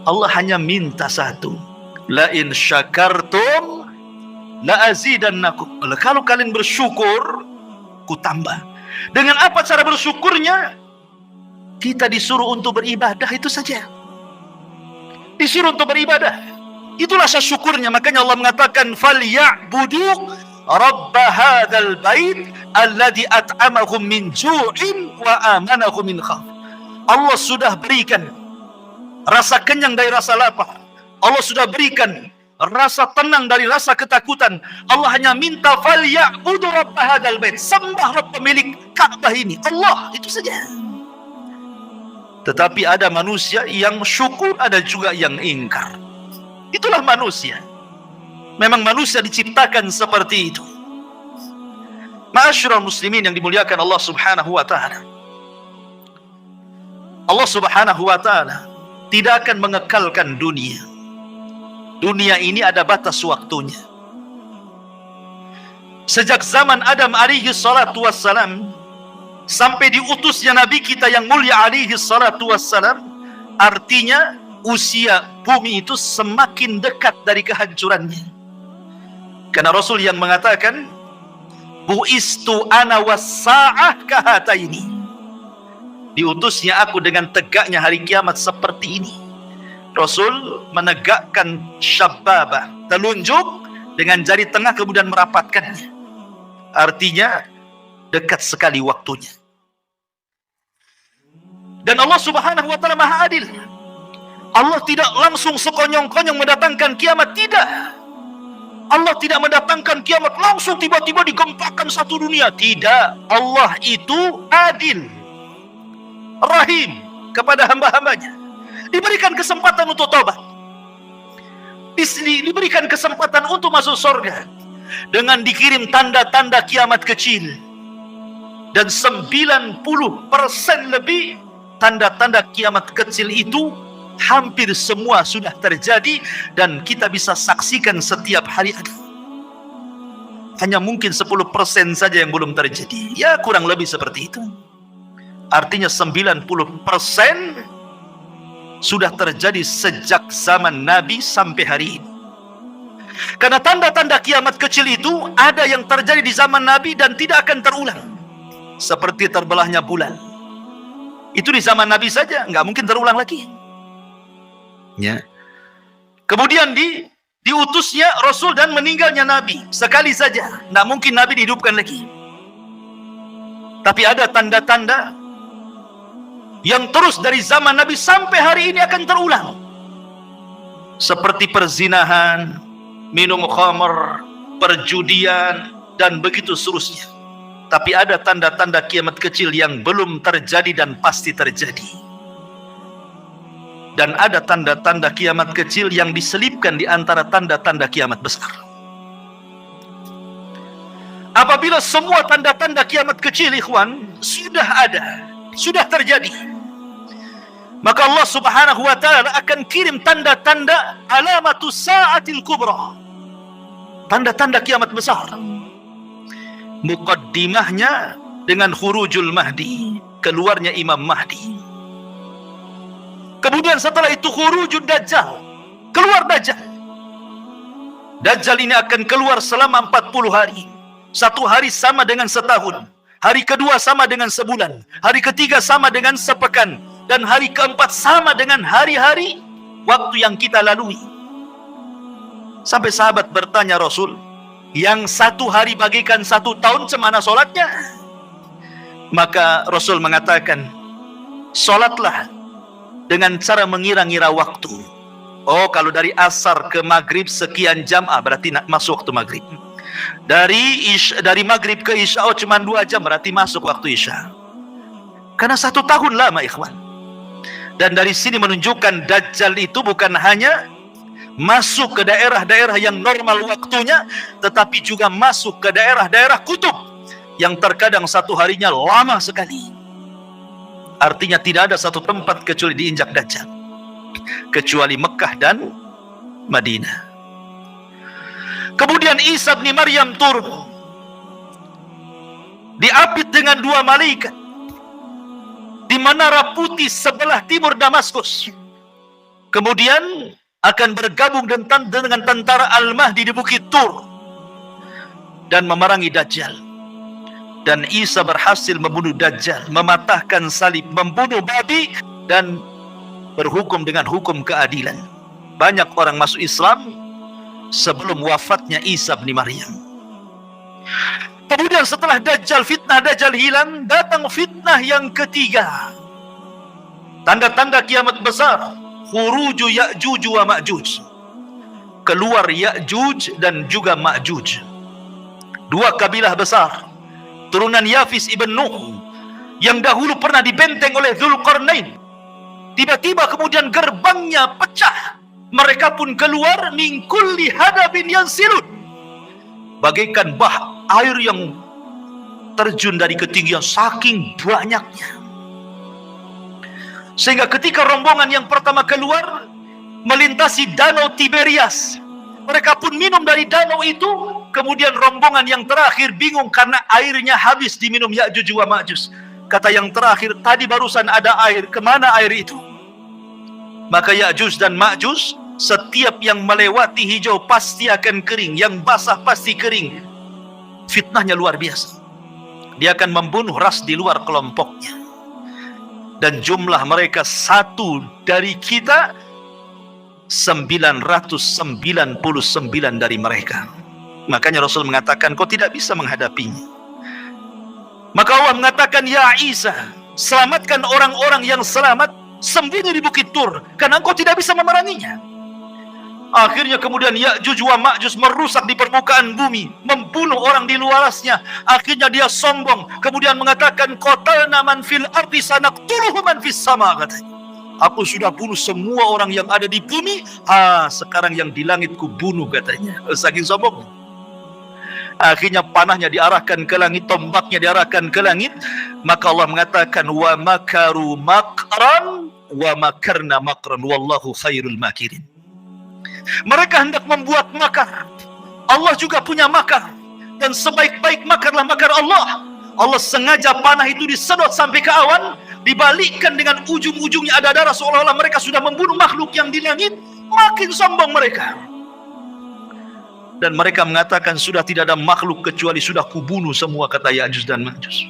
Allah hanya minta satu. La in syakartum la azidannakum. Kalau kalian bersyukur, ku tambah. Dengan apa cara bersyukurnya? Kita disuruh untuk beribadah, itu saja. Disuruh untuk beribadah. Itulah syukurnya. Makanya Allah mengatakan falyabudu rabb hadzal bait alladzi at'amahum min ju'in wa amanahum min khauf. Allah sudah berikan rasa kenyang dari rasa lapar. Allah sudah berikan rasa tenang dari rasa ketakutan. Allah hanya minta falyabudu rabb hadzal bait, sembah Rabb pemilik Ka'bah ini. Allah, itu saja. Tetapi ada manusia yang syukur, ada juga yang ingkar. Itulah manusia. Memang manusia diciptakan seperti itu. Ma'asyiral muslimin yang dimuliakan Allah Subhanahu wa taala. Allah Subhanahu wa taala tidak akan mengekalkan dunia. Dunia ini ada batas waktunya. Sejak zaman Adam alaihi salatu wassalam sampai diutusnya Nabi kita yang mulia alaihi salatu wassalam, artinya usia bumi itu semakin dekat dari kehancurannya. Karena Rasul yang mengatakan bu'istu ana was-sa'ah kahataini, diutusnya aku dengan tegaknya hari kiamat seperti ini. Rasul menegakkan syababah, telunjuk dengan jari tengah kemudian merapatkannya. Artinya dekat sekali waktunya. Dan Allah Subhanahu wa taala Maha Adil. Allah tidak langsung sekonyong-konyong mendatangkan kiamat, tidak. Allah tidak mendatangkan kiamat langsung tiba-tiba digempakan satu dunia, tidak. Allah itu adil, rahim kepada hamba-hambanya. Diberikan kesempatan untuk tobat, diberikan kesempatan untuk masuk surga dengan dikirim tanda-tanda kiamat kecil. Dan 90% lebih tanda-tanda kiamat kecil itu hampir semua sudah terjadi dan kita bisa saksikan setiap hari ada. Hanya mungkin 10% saja yang belum terjadi. Ya kurang lebih seperti itu. Artinya 90% sudah terjadi sejak zaman Nabi sampai hari ini. Karena tanda-tanda kiamat kecil itu ada yang terjadi di zaman Nabi dan tidak akan terulang. Seperti terbelahnya bulan. Itu di zaman Nabi saja, nggak mungkin terulang lagi. Ya. Kemudian diutusnya Rasul dan meninggalnya Nabi sekali saja, nggak mungkin Nabi dihidupkan lagi. Tapi ada tanda-tanda yang terus dari zaman Nabi sampai hari ini akan terulang. Seperti perzinahan, minum khamr, perjudian, dan begitu seterusnya. Tapi ada tanda-tanda kiamat kecil yang belum terjadi dan pasti terjadi. Dan ada tanda-tanda kiamat kecil yang diselipkan di antara tanda-tanda kiamat besar. Apabila semua tanda-tanda kiamat kecil, ikhwan, sudah ada, sudah terjadi, maka Allah Subhanahu wa taala akan kirim tanda-tanda alamatus sa'atil kubra, tanda-tanda kiamat besar. Muqaddimahnya dengan khurujul mahdi, keluarnya Imam Mahdi. Kemudian setelah itu khurujud Dajjal, keluar Dajjal. Dajjal ini akan keluar selama 40 hari. Satu hari sama dengan setahun, hari kedua sama dengan sebulan, hari ketiga sama dengan sepekan, dan hari keempat sama dengan hari-hari waktu yang kita lalui. Sampai sahabat bertanya Rasul, yang satu hari bagikan satu tahun, cemana solatnya? Maka Rasul mengatakan, solatlah dengan cara mengira-ngira waktu. Oh, kalau dari asar ke maghrib sekian jam, berarti masuk waktu maghrib. Dari maghrib ke isya, cuma 2 jam, berarti masuk waktu isya. Karena 1 tahun lama, ikhwan. Dan dari sini menunjukkan Dajjal itu bukan hanya masuk ke daerah-daerah yang normal waktunya, tetapi juga masuk ke daerah-daerah kutub yang terkadang satu harinya lama sekali. Artinya tidak ada satu tempat kecuali diinjak Dajjal, kecuali Mekah dan Madinah. Kemudian Isa bin Maryam turun, diapit dengan 2 malaikat di menara putih sebelah timur Damaskus. Kemudian akan bergabung dengan tentara Al-Mahdi di Bukit Tur dan memerangi Dajjal. Dan Isa berhasil membunuh Dajjal, mematahkan salib, membunuh babi, dan berhukum dengan hukum keadilan. Banyak orang masuk Islam sebelum wafatnya Isa bin Maryam. Kemudian setelah fitnah Dajjal hilang, datang fitnah yang ketiga. Tanda-tanda kiamat besar. Khuruju Ya'juj wa Ma'juj. Keluar Ya'juj dan juga Ma'juj. 2 kabilah besar, turunan Yafis ibn Nuh, yang dahulu pernah dibenteng oleh Dzulqarnain. Tiba-tiba kemudian gerbangnya pecah. Mereka pun keluar min kulli hadabin yansilun, bagaikan bah air yang terjun dari ketinggian, saking banyaknya. Sehingga ketika rombongan yang pertama keluar melintasi danau Tiberias, mereka pun minum dari danau itu. Kemudian rombongan yang terakhir bingung karena airnya habis diminum Ya'juj wa Ma'juj. Kata yang terakhir, tadi barusan ada air, kemana air itu? Maka Ya'juj dan Ma'juj, setiap yang melewati hijau pasti akan kering, yang basah pasti kering. Fitnahnya luar biasa. Dia akan membunuh ras di luar kelompoknya. Dan jumlah mereka satu dari kita 999 dari mereka. Makanya Rasul mengatakan, kau tidak bisa menghadapinya. Maka Allah mengatakan, ya Isa, selamatkan orang-orang yang selamat, sembunyi di Bukit Tur, karena engkau tidak bisa memeranginya. Akhirnya kemudian Ya'juj wa Ma'juj merusak di permukaan bumi, membunuh orang di luarasnya. Akhirnya dia sombong, kemudian mengatakan, qatalna man fil ardi sanaqtuluhu man fis sama, katanya. Aku sudah bunuh semua orang yang ada di bumi, sekarang yang di langit ku bunuh, katanya. Saking sombong. Akhirnya panahnya diarahkan ke langit, tombaknya diarahkan ke langit. Maka Allah mengatakan, wa makaru makran wa makarna makran wallahu khairul makirin. Mereka hendak membuat makar, Allah juga punya makar, dan sebaik-baik makarlah makar Allah. Allah sengaja panah itu disedot sampai ke awan, dibalikkan dengan ujung-ujungnya ada darah, seolah-olah mereka sudah membunuh makhluk yang di langit. Makin sombong mereka. Dan mereka mengatakan, sudah tidak ada makhluk kecuali sudah kubunuh semua, kata Ya'juj dan Ma'juj.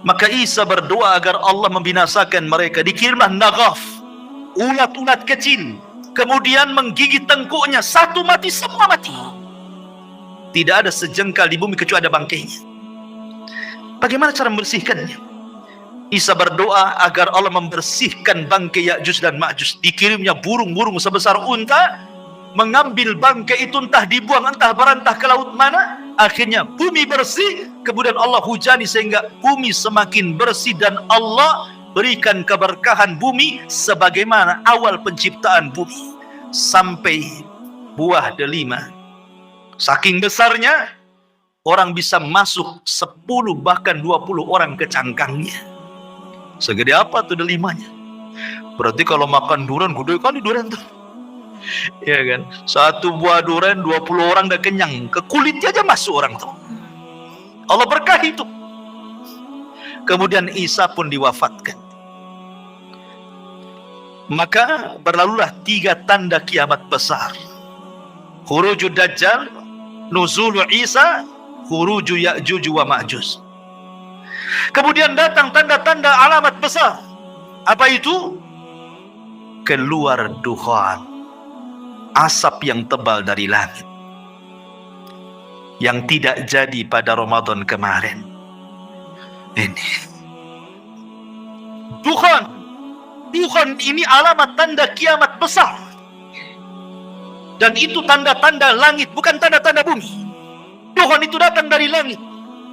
Maka Isa berdoa agar Allah membinasakan mereka. Dikirimlah naghaf, ulat-ulat kecil, kemudian menggigit tengkuknya, satu mati, semua mati. Tidak ada sejengkal di bumi kecuali ada bangkainya. Bagaimana cara membersihkannya? Isa berdoa agar Allah membersihkan bangkai Ya'juj dan Ma'juj. Dikirimnya burung-burung sebesar unta, mengambil bangkai itu, entah dibuang, entah berantah ke laut mana. Akhirnya bumi bersih, kemudian Allah hujani sehingga bumi semakin bersih, dan Allah berikan keberkahan bumi sebagaimana awal penciptaan bumi sampai buah delima. Saking besarnya, orang bisa masuk 10 bahkan 20 orang ke cangkangnya. Segede apa tuh delimanya? Berarti kalau makan durian, gede kali durian tuh. Ya kan? Satu buah durian 20 orang udah kenyang. Ke kulitnya aja masuk orang tuh. Allah berkahi itu. Kemudian Isa pun diwafatkan. Maka berlalulah 3 tanda kiamat besar. Khurujud Dajjal, nuzulu Isa, khuruju Ya'juj wa Ma'juj. Kemudian datang tanda-tanda alamat besar. Apa itu? Keluar dukhan, asap yang tebal dari langit, yang tidak jadi pada Ramadan kemarin. Ini dukhan ini alamat tanda kiamat besar. Dan itu tanda-tanda langit, bukan tanda-tanda bumi. Dukhan itu datang dari langit.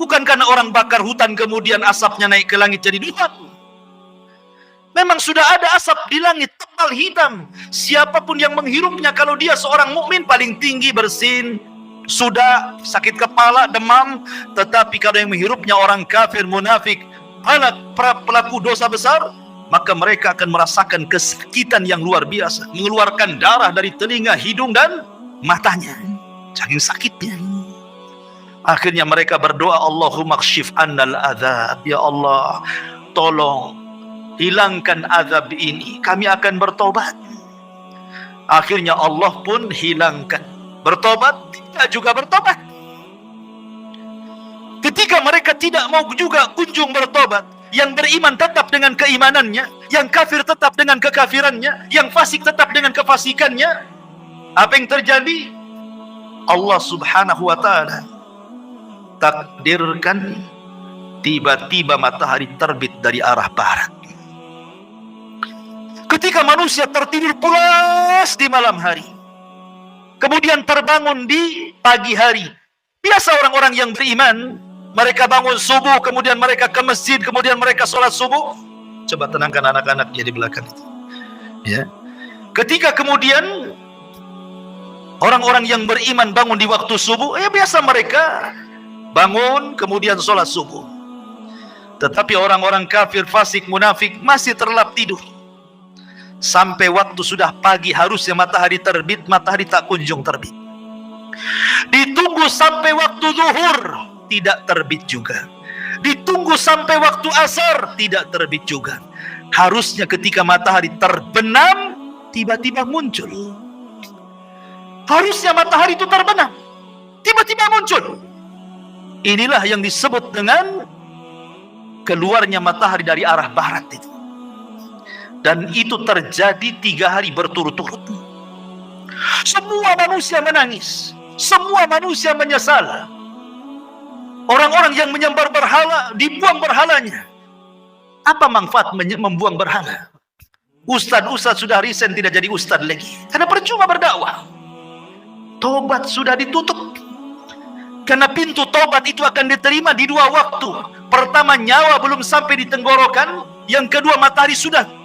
Bukan karena orang bakar hutan kemudian asapnya naik ke langit jadi dukhan. Memang sudah ada asap di langit tebal hitam. Siapapun yang menghirupnya, kalau dia seorang mukmin paling tinggi bersin, sudah sakit kepala, demam. Tetapi kalau yang menghirupnya orang kafir, munafik, anak pelaku dosa besar, maka mereka akan merasakan kesakitan yang luar biasa, mengeluarkan darah dari telinga, hidung dan matanya, saking sakitnya. Akhirnya mereka berdoa, Allahumma kshif annal adzab, ya Allah tolong hilangkan azab ini, kami akan bertobat. Akhirnya Allah pun hilangkan. Bertobat, tidak juga bertobat. Ketika mereka tidak mau juga kunjung bertobat, yang beriman tetap dengan keimanannya, yang kafir tetap dengan kekafirannya, yang fasik tetap dengan kefasikannya, apa yang terjadi? Allah subhanahu wa ta'ala takdirkan tiba-tiba matahari terbit dari arah barat. Ketika manusia tertidur pulas di malam hari, kemudian terbangun di pagi hari. Biasa orang-orang yang beriman, mereka bangun subuh, kemudian mereka ke masjid, kemudian mereka sholat subuh. Coba tenangkan anak-anaknya di belakang itu. Ya. Ketika kemudian orang-orang yang beriman bangun di waktu subuh, biasa mereka bangun, kemudian sholat subuh. Tetapi orang-orang kafir, fasik, munafik masih terlelap tidur. Sampai waktu sudah pagi, harusnya matahari terbit, matahari tak kunjung terbit. Ditunggu sampai waktu zuhur, tidak terbit juga. Ditunggu sampai waktu asar, tidak terbit juga. Harusnya ketika matahari terbenam, tiba-tiba muncul. Harusnya matahari itu terbenam, tiba-tiba muncul. Inilah yang disebut dengan keluarnya matahari dari arah barat itu. Dan itu terjadi 3 hari berturut-turut. Semua manusia menangis, semua manusia menyesal. Orang-orang yang menyembah berhala, dibuang berhalanya. Apa manfaat membuang berhala? Ustadz sudah resign, tidak jadi ustadz lagi, karena percuma berdakwah. Tobat sudah ditutup, karena pintu tobat itu akan diterima di 2 waktu. Pertama, nyawa belum sampai di tenggorokan. Yang kedua, matahari sudah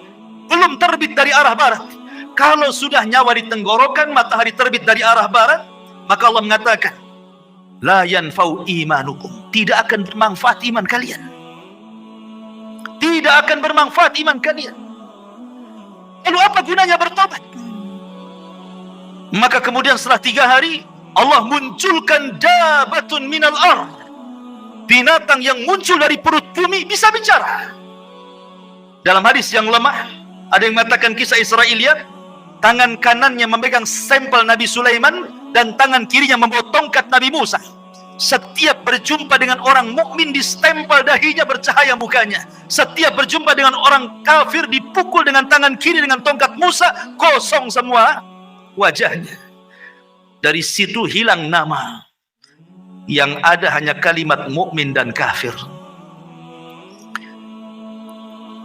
belum terbit dari arah barat. Kalau sudah nyawa di tenggorokan, matahari terbit dari arah barat, maka Allah mengatakan, la yanfa'u imanukum, tidak akan bermanfaat iman kalian. Tidak akan bermanfaat iman kalian. Lalu apa gunanya bertobat? Maka kemudian setelah 3 hari, Allah munculkan dabatun minal ard, binatang yang muncul dari perut bumi bisa bicara. Dalam hadis yang lemah, ada yang mengatakan kisah Israiliyat, tangan kanannya memegang stempel Nabi Sulaiman dan tangan kirinya membawa tongkat Nabi Musa. Setiap berjumpa dengan orang mukmin distempel dahinya, bercahaya mukanya. Setiap berjumpa dengan orang kafir dipukul dengan tangan kiri dengan tongkat Musa, kosong semua wajahnya. Dari situ hilang nama. Yang ada hanya kalimat mukmin dan kafir.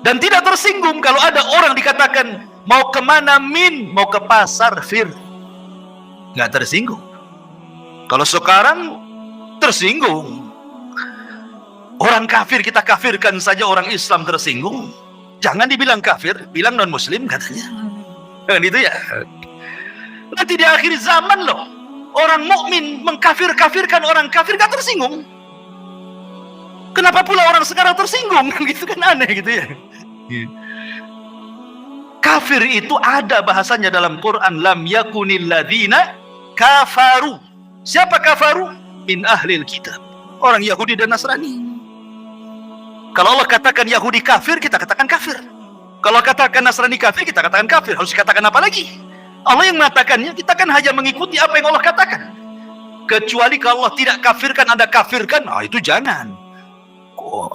Dan tidak tersinggung kalau ada orang dikatakan, mau kemana Min? Mau ke pasar Fir. Nggak tersinggung. Kalau sekarang tersinggung. Orang kafir kita kafirkan saja, orang Islam tersinggung. Jangan dibilang kafir, bilang non muslim katanya. Kan itu ya. Nanti di akhir zaman loh, orang mukmin mengkafir-kafirkan orang kafir, gak tersinggung. Kenapa pula orang sekarang tersinggung? Gitu kan aneh gitu ya. Kafir itu ada bahasanya dalam Quran, lam yakunil ladzina kafaru. Siapa kafaru? Min ahlil kitab, orang Yahudi dan Nasrani. Kalau Allah katakan Yahudi kafir, kita katakan kafir. Kalau katakan Nasrani kafir, kita katakan kafir. Harus dikatakan apa lagi? Allah yang mengatakannya, kita kan hanya mengikuti apa yang Allah katakan. Kecuali kalau Allah tidak kafirkan, Anda kafirkan, itu jangan.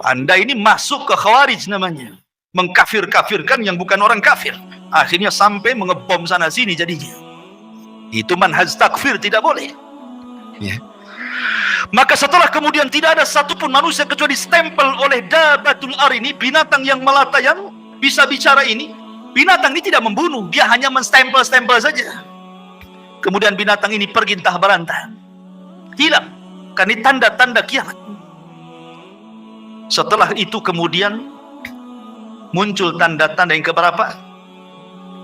Anda ini masuk ke khawarij namanya. Mengkafir-kafirkan yang bukan orang kafir. Akhirnya sampai mengebom sana sini jadinya. Itu manhaj takfir, tidak boleh. Ya. Maka setelah kemudian tidak ada satupun manusia kecuali stempel oleh dabatul ar ini, binatang yang melata yang bisa bicara ini. Binatang ini tidak membunuh, dia hanya menstempel-stempel saja. Kemudian binatang ini pergi entah berantah, hilang. Kan ini tanda-tanda kiamat. Setelah itu kemudian muncul tanda-tanda yang keberapa?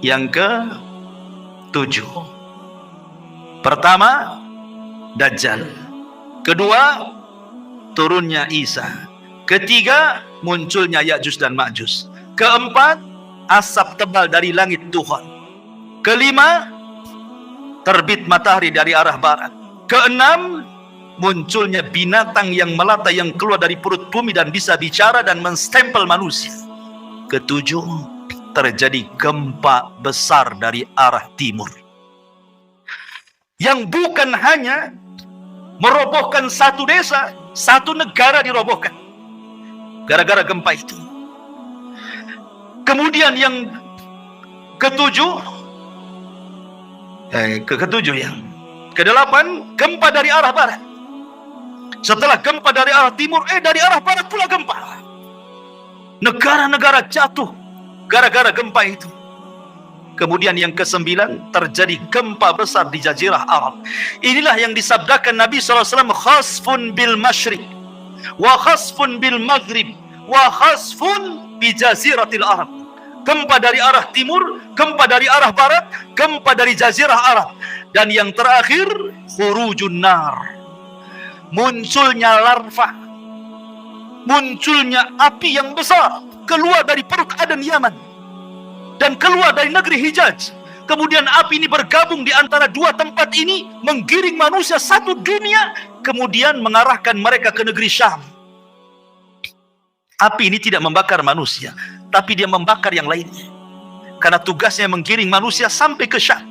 Yang ke-7. Pertama, Dajjal. Kedua, turunnya Isa. Ketiga, munculnya Ya'juj dan Ma'juj. Keempat, asap tebal dari langit Tuhan. Kelima, terbit matahari dari arah barat. Keenam, munculnya binatang yang melata yang keluar dari perut bumi dan bisa bicara dan menstempel manusia. Ketujuh, terjadi gempa besar dari arah timur. Yang bukan hanya merobohkan satu desa, satu negara dirobohkan gara-gara gempa itu. Kemudian yang ketujuh, kedelapan, gempa dari arah barat. Setelah gempa dari arah timur, dari arah barat pula gempa. Negara-negara jatuh gara-gara gempa itu. Kemudian yang ke-9, terjadi gempa besar di Jazirah Arab. Inilah yang disabdakan Nabi SAW, khasfun bil masyriq, wa khasfun bil maghrib, wa khasfun bi Jaziratil Arab. Gempa dari arah timur, gempa dari arah barat, gempa dari Jazirah Arab. Dan yang terakhir, khurujun nar, munculnya larva, munculnya api yang besar, keluar dari perut Aden Yaman dan keluar dari negeri Hijaz. Kemudian api ini bergabung di antara dua tempat ini, menggiring manusia satu dunia, kemudian mengarahkan mereka ke negeri Syam. Api ini tidak membakar manusia, tapi dia membakar yang lainnya, karena tugasnya menggiring manusia sampai ke Syam.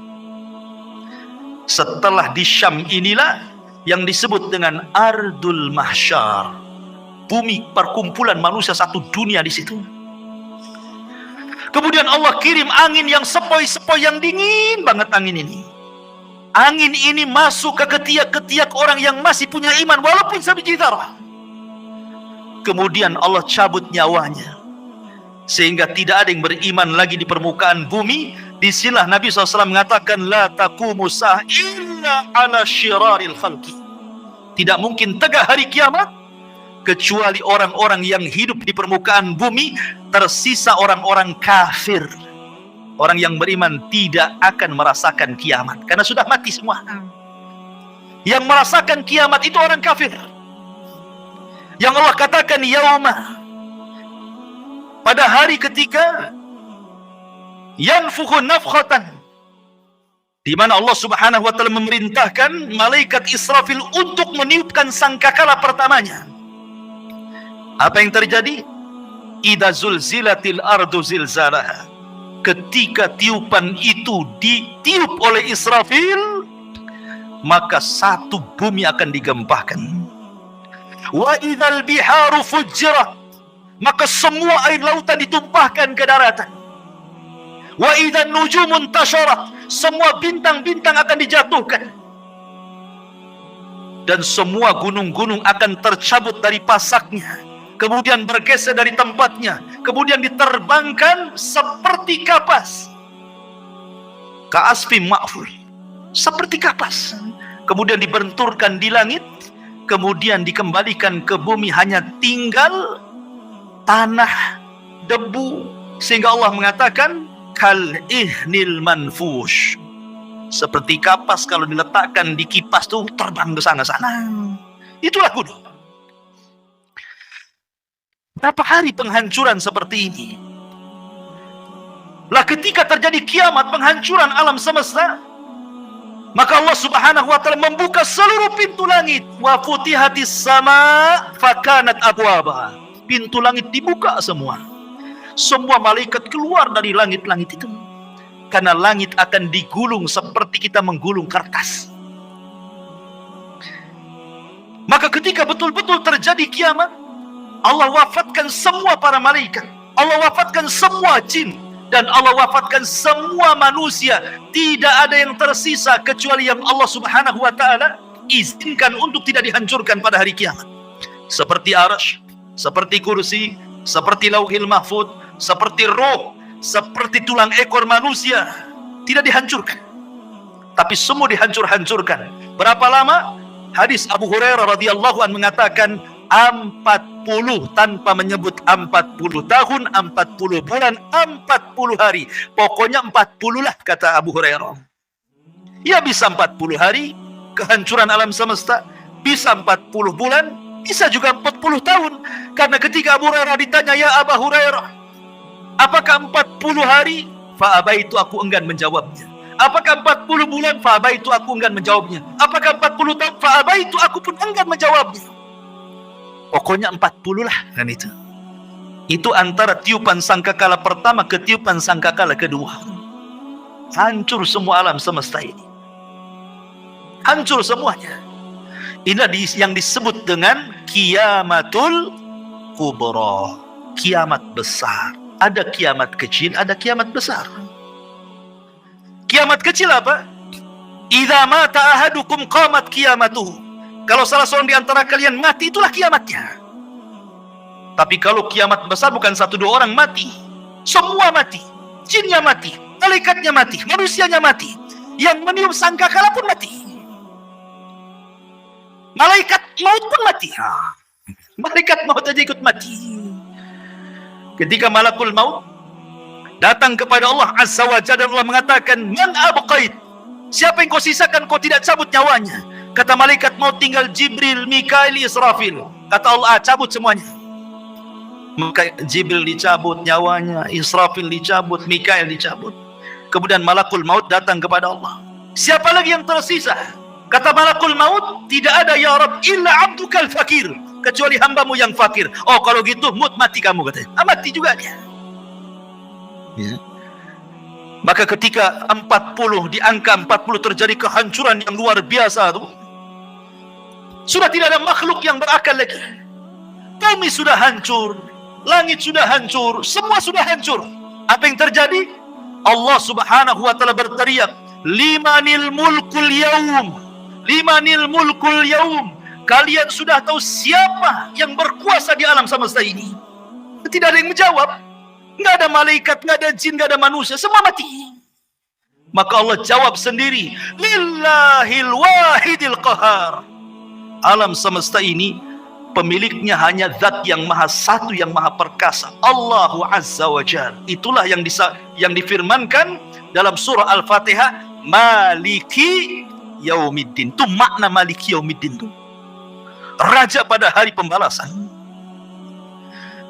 Setelah di Syam inilah yang disebut dengan Ardul Mahsyar, bumi perkumpulan manusia satu dunia di situ. Kemudian Allah kirim angin yang sepoi-sepoi, yang dingin banget angin ini. Angin ini masuk ke ketiak-ketiak orang yang masih punya iman walaupun sebiji zarah. Kemudian Allah cabut nyawanya, sehingga tidak ada yang beriman lagi di permukaan bumi. Disinilah Nabi SAW mengatakan, la taqumu sa'ah illa ala syiraril khalqi. Tidak mungkin tegak hari kiamat kecuali orang-orang yang hidup di permukaan bumi, tersisa orang-orang kafir. Orang yang beriman tidak akan merasakan kiamat, karena sudah mati semua. Yang merasakan kiamat itu orang kafir. Yang Allah katakan yauma, pada hari ketika yanfukhu nafkhatan, di mana Allah Subhanahu wa taala memerintahkan malaikat Israfil untuk meniupkan sangkakala pertamanya. Apa yang terjadi? Idza zulzilatil ardu zilzalaha. Ketika tiupan itu ditiup oleh Israfil, maka satu bumi akan digempakan. Wa idzal biharu fujjirat, maka semua air lautan ditumpahkan ke daratan. Wa idzan nujumun tasharat, semua bintang-bintang akan dijatuhkan. Dan semua gunung-gunung akan tercabut dari pasaknya, kemudian bergeser dari tempatnya, kemudian diterbangkan seperti kapas. Ka'asfim ma'ful, seperti kapas. Kemudian dibenturkan di langit, kemudian dikembalikan ke bumi, hanya tinggal tanah, debu. Sehingga Allah mengatakan kal ihnil manfush, seperti kapas kalau diletakkan di kipas tuh terbang ke sana-sana. Itulah gunung. Berapa hari penghancuran seperti ini? Lah ketika terjadi kiamat, penghancuran alam semesta, maka Allah Subhanahu wa taala membuka seluruh pintu langit. Wa futihatis sama fakanat abwaba. pintu langit dibuka semua. Semua malaikat keluar dari langit-langit itu. Karena langit akan digulung seperti kita menggulung kertas. Maka ketika betul-betul terjadi kiamat, Allah wafatkan semua para malaikat, Allah wafatkan semua jin, dan Allah wafatkan semua manusia. Tidak ada yang tersisa kecuali yang Allah subhanahu wa ta'ala izinkan untuk tidak dihancurkan pada hari kiamat. Seperti arsy, seperti kursi, seperti lauhil mahfud, seperti roh, seperti tulang ekor manusia. Tidak dihancurkan, tapi semua dihancur-hancurkan. Berapa lama? Hadis Abu Hurairah radhiyallahu anhu mengatakan 40, tanpa menyebut 40 tahun, 40 bulan, 40 hari. Pokoknya 40 lah, kata Abu Hurairah. Ya bisa 40 hari kehancuran alam semesta, bisa 40 bulan, bisa juga 40 tahun. Karena ketika Abu Hurairah ditanya, ya Abu Hurairah, apakah 40 hari? Fa'abaitu, aku enggan menjawabnya. Apakah 40 bulan? Fa'abaitu, aku enggan menjawabnya. Apakah 40 tahun? Fa'abaitu, aku pun enggan menjawabnya. Pokoknya 40 lah kan itu. Itu antara tiupan sangkakala pertama ke tiupan sangkakala kedua. Hancur semua alam semesta ini. Hancur semuanya. Ini yang disebut dengan kiamatul kubra, kiamat besar. Ada kiamat kecil, ada kiamat besar. Kiamat kecil apa? Idza mata ahadukum qamat qiyamatuhu. Kalau salah seorang di antara kalian mati, itulah kiamatnya. Tapi kalau kiamat besar bukan 1-2 orang mati, semua mati. Jinnya mati, malaikatnya mati, manusianya mati, yang meniup sangkakala pun mati, malaikat maut pun mati. Malaikat maut aja ikut mati. Ketika malakul maut datang kepada Allah Azza wa Jalla, Allah mengatakan, man abqait, siapa yang kau sisakan, kau tidak cabut nyawanya? Kata malaikat maut, tinggal Jibril, Mikail, Israfil. Kata Allah, cabut semuanya. Maka Jibril dicabut nyawanya, Israfil dicabut, Mikail dicabut. Kemudian malakul maut datang kepada Allah, siapa lagi yang tersisa? Kata malakul maut, tidak ada ya Rabb illa abdukal fakir, kecuali hambamu yang fakir. Oh kalau gitu mati kamu, katanya. Mati juga dia. Ya. Maka ketika 40, di angka 40 terjadi kehancuran yang luar biasa tuh, sudah tidak ada makhluk yang berakal lagi. Bumi sudah hancur, langit sudah hancur, semua sudah hancur. Apa yang terjadi? Allah subhanahu wa ta'ala berteriak, limanil mulkul yaum, limanil mulkul yaum. Kalian sudah tahu siapa yang berkuasa di alam semesta ini? Tidak ada yang menjawab. Nggak ada malaikat, nggak ada jin, nggak ada manusia, semua mati. Maka Allah jawab sendiri, lillahil wahidil qahar. Alam semesta ini pemiliknya hanya zat yang maha satu, yang maha perkasa, Allahu Azza wa Jalla. Itulah yang difirmankan dalam surah Al-Fatihah, Maliki Yaumiddin. Itu makna Maliki Yaumiddin itu, raja pada hari pembalasan.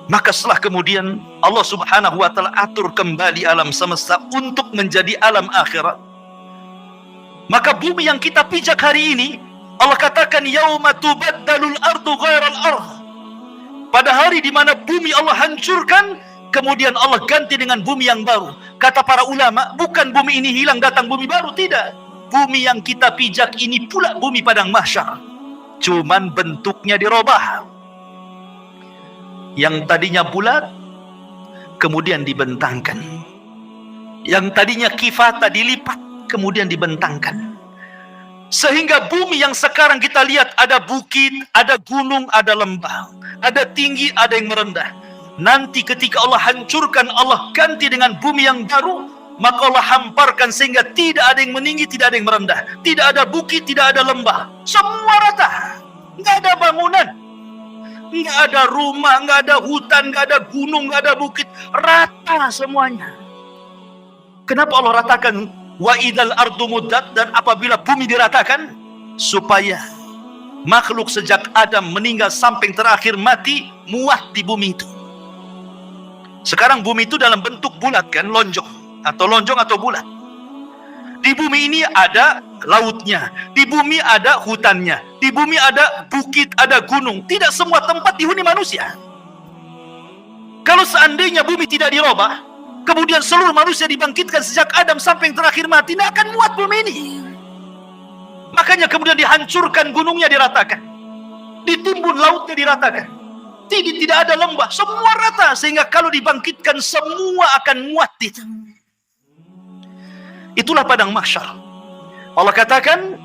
Maka setelah kemudian Allah subhanahu wa ta'ala atur kembali alam semesta untuk menjadi alam akhirat. Maka bumi yang kita pijak hari ini, Allah katakan yauma tubaddalul ardu ghairal ardh. Pada hari di mana bumi Allah hancurkan, kemudian Allah ganti dengan bumi yang baru. Kata para ulama, bukan bumi ini hilang datang bumi baru, tidak. Bumi yang kita pijak ini pula bumi padang mahsyar, cuman bentuknya dirubah. Yang tadinya bulat kemudian dibentangkan, yang tadinya kifata dilipat kemudian dibentangkan, sehingga bumi yang sekarang kita lihat ada bukit, ada gunung, ada lembah, ada tinggi, ada yang merendah. Nanti ketika Allah hancurkan, Allah ganti dengan bumi yang baru, maka Allah hamparkan sehingga tidak ada yang meninggi, tidak ada yang merendah, tidak ada bukit, tidak ada lembah, semua rata, nggak ada bangunan, nggak ada rumah, nggak ada hutan, nggak ada gunung, nggak ada bukit, rata semuanya. Kenapa Allah ratakan? Wa idal ardu muddat, dan apabila bumi diratakan, supaya makhluk sejak Adam meninggal sampai yang terakhir mati muat di bumi itu. Sekarang bumi itu dalam bentuk bulat kan, lonjong atau bulat. Di bumi ini ada lautnya, di bumi ada hutannya, di bumi ada bukit, ada gunung. Tidak semua tempat dihuni manusia. Kalau seandainya bumi tidak dirubah, kemudian seluruh manusia dibangkitkan sejak Adam sampai yang terakhir mati, tidak akan muat bumi ini. Makanya kemudian dihancurkan, gunungnya diratakan, ditimbun lautnya diratakan, tidak ada lembah, semua rata, sehingga kalau dibangkitkan semua akan muat itu. Itulah padang mahsyar. Allah katakan,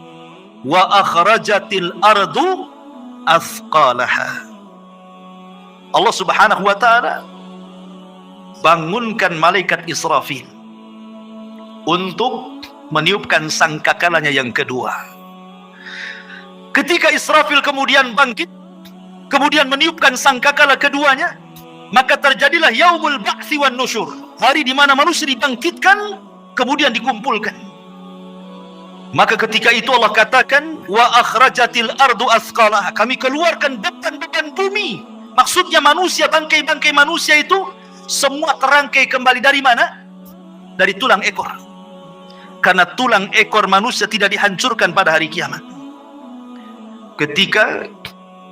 wa akhrajatil ardu athqalaha. Allah Subhanahu wa taala bangunkan malaikat Israfil untuk meniupkan sangkakalanya yang kedua. Ketika Israfil kemudian bangkit, kemudian meniupkan sangkakala keduanya, maka terjadilah yaumul ba'tsi wan nusyur, hari di mana manusia dibangkitkan kemudian dikumpulkan. Maka ketika itu Allah katakan, wa akhrajatil ardu athqalaha, kami keluarkan beban-beban bumi. Maksudnya manusia, bangkai-bangkai manusia itu semua terangkai kembali dari mana? Dari tulang ekor. Karena tulang ekor manusia tidak dihancurkan pada hari kiamat. Ketika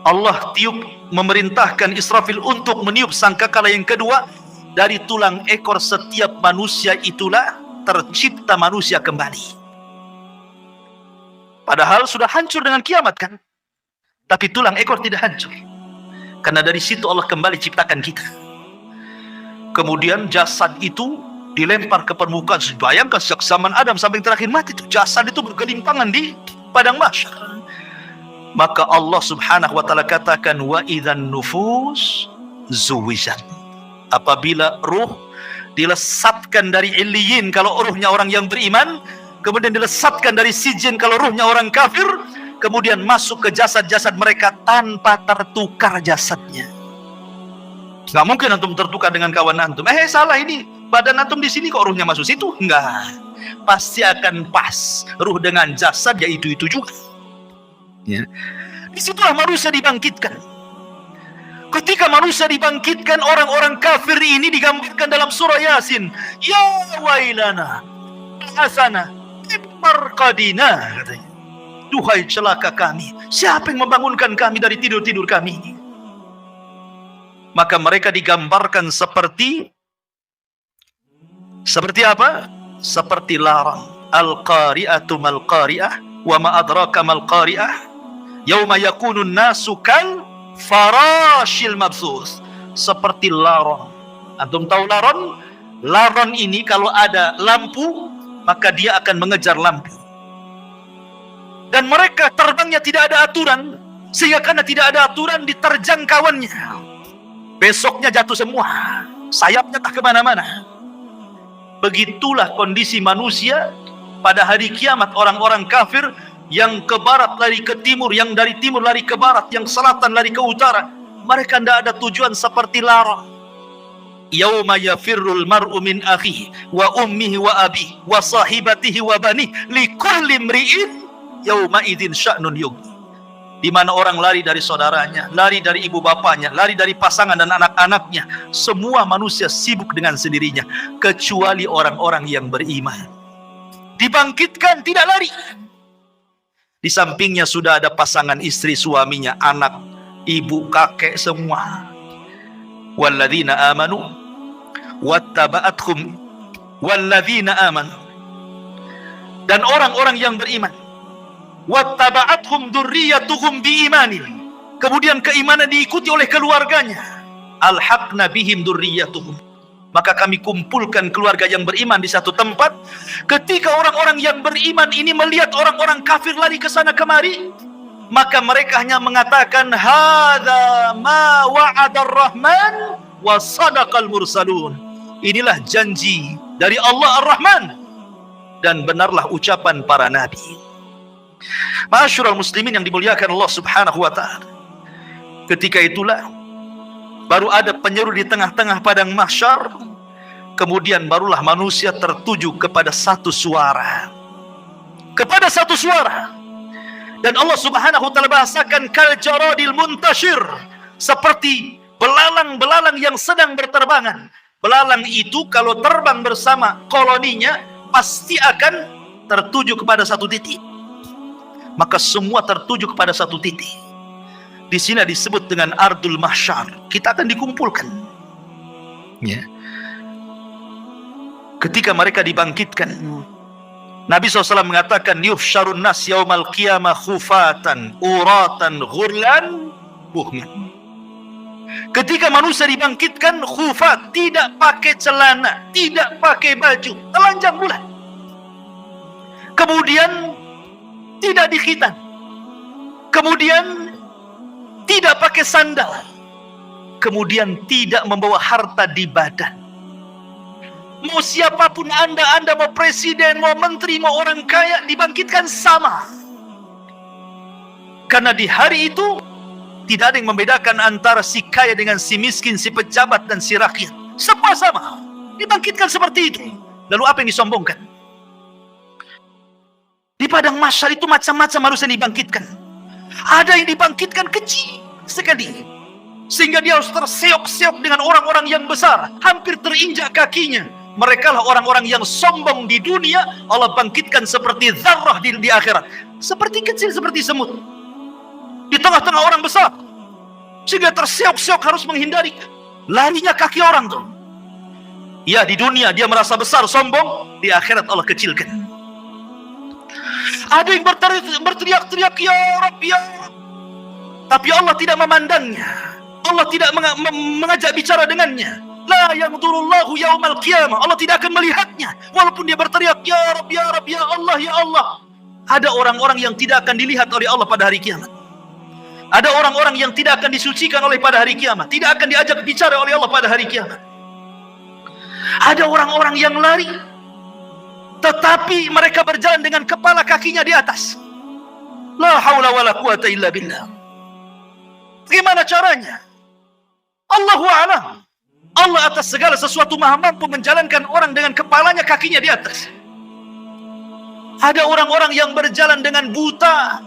Allah tiup, memerintahkan Israfil untuk meniup sangkakala yang kedua, dari tulang ekor setiap manusia itulah tercipta manusia kembali. Padahal sudah hancur dengan kiamat kan? Tapi tulang ekor tidak hancur. Karena dari situ Allah kembali ciptakan kita. Kemudian jasad itu dilempar ke permukaan. Bayangkan sejak zaman Adam sampai yang terakhir mati itu, jasad itu bergelimpangan di padang mahsyar. Maka Allah Subhanahu wa taala katakan, wa idzan nufus zuwijat. Apabila ruh dilesatkan dari illiyin kalau ruhnya orang yang beriman, kemudian dilesatkan dari sijin kalau ruhnya orang kafir, kemudian masuk ke jasad-jasad mereka tanpa tertukar jasadnya. Nggak mungkin antum tertukar dengan kawan antum. Salah ini, badan antum di sini kok ruhnya masuk situ? Enggak. Pasti akan pas. Ruh dengan jasad ya itu juga. Ya. Disitulah manusia dibangkitkan. Ketika manusia dibangkitkan, orang-orang kafir ini digambarkan dalam surah Yasin. Ya wailana, hasana, marqadina, katanya. Duhai celaka kami, siapa yang membangunkan kami dari tidur-tidur kami? Maka mereka digambarkan seperti apa? Seperti larang. Al-qari'atu mal-qari'ah, wa ma adraka mal-qari'ah. Yauma yakunun nasu kal farashil mabthus, seperti laron. Antum tahu laron? Laron ini kalau ada lampu, maka dia akan mengejar lampu. Dan mereka terbangnya tidak ada aturan, sehingga karena tidak ada aturan diterjang kawannya. Besoknya jatuh semua, sayapnya tak kemana-mana. Begitulah kondisi manusia pada hari kiamat. Orang-orang kafir yang ke barat lari ke timur, yang dari timur lari ke barat, yang selatan lari ke utara. Mereka tidak ada tujuan seperti lara. Yauma yafirrul mar'u min akhihi wa ummihi wa abihi wa sahibatihi wa banihi likulli imri'in yauma idzin sya'nun yughni. Di mana orang lari dari saudaranya, lari dari ibu bapaknya, lari dari pasangan dan anak-anaknya. Semua manusia sibuk dengan sendirinya, kecuali orang-orang yang beriman. Dibangkitkan tidak lari. Di sampingnya sudah ada pasangan istri, suaminya, anak, ibu, kakek, semua. Walladzina amanu wattaba'athum walladzina amanu. Dan orang-orang yang beriman, wattaba'athum dzurriyyatuhum biimanin. Kemudian keimanan diikuti oleh keluarganya. Alhaqna bihim dzurriyyatuhum. Maka kami kumpulkan keluarga yang beriman di satu tempat. Ketika orang-orang yang beriman ini melihat orang-orang kafir lari ke sana kemari, maka mereka hanya mengatakan, hadza ma wa'adar rahman wa sadaqal mursalun. Inilah janji dari Allah Ar-Rahman dan benarlah ucapan para nabi. Ma'asyiral muslimin yang dimuliakan Allah Subhanahu wa taala. Ketika itulah baru ada penyeru di tengah-tengah padang mahsyar. Kemudian barulah manusia tertuju kepada satu suara. Kepada satu suara. Dan Allah Subhanahu wa taala bahasakan kal jaradil muntashir, seperti belalang-belalang yang sedang berterbangan. Belalang itu kalau terbang bersama koloninya pasti akan tertuju kepada satu titik. Maka semua tertuju kepada satu titik. Di sini disebut dengan ardul mahsyar. Kita akan dikumpulkan. Ya. Ketika mereka dibangkitkan, Nabi SAW mengatakan, yuhsyarun nas yaumal qiyamah khufatan, uratan, ghurlan, buhman. Ketika manusia dibangkitkan khufat, tidak pakai celana, tidak pakai baju, telanjang bulat. Kemudian tidak dikhitan. Kemudian tidak pakai sandal. Kemudian tidak membawa harta di badan. Mau siapapun anda mau presiden, mau menteri, mau orang kaya, dibangkitkan sama. Karena di hari itu tidak ada yang membedakan antara si kaya dengan si miskin, si pejabat dan si rakyat. Semua sama. Dibangkitkan seperti itu. Lalu apa yang disombongkan? Di padang mahsyar itu macam-macam harus yang dibangkitkan. Ada yang dibangkitkan kecil sekali, sehingga dia harus terseok-seok dengan orang-orang yang besar, hampir terinjak kakinya. Mereka lah orang-orang yang sombong di dunia. Allah bangkitkan seperti zarrah di akhirat, seperti kecil, seperti semut di tengah-tengah orang besar, sehingga terseok-seok harus menghindari larinya kaki orang tuh. Ya, di dunia dia merasa besar, sombong. Di akhirat Allah kecilkan. Ada yang berteriak-teriak, ya Rabb, ya Rabb, tapi Allah tidak memandangnya. Allah tidak mengajak bicara dengannya. La yanzurullahu yaumal qiyamah. Allah tidak akan melihatnya walaupun dia berteriak, ya Rabb, ya Rabb, ya Allah, ya Allah. Ada orang-orang yang tidak akan dilihat oleh Allah pada hari kiamat. Ada orang-orang yang tidak akan disucikan oleh pada hari kiamat, tidak akan diajak bicara oleh Allah pada hari kiamat. Ada orang-orang yang lari, tetapi mereka berjalan dengan kepala kakinya di atas. La haula wala quwata illa billah. Bagaimana caranya? Allahu a'lam. Allah atas segala sesuatu maha mampu menjalankan orang dengan kepalanya, kakinya di atas. Ada orang-orang yang berjalan dengan buta,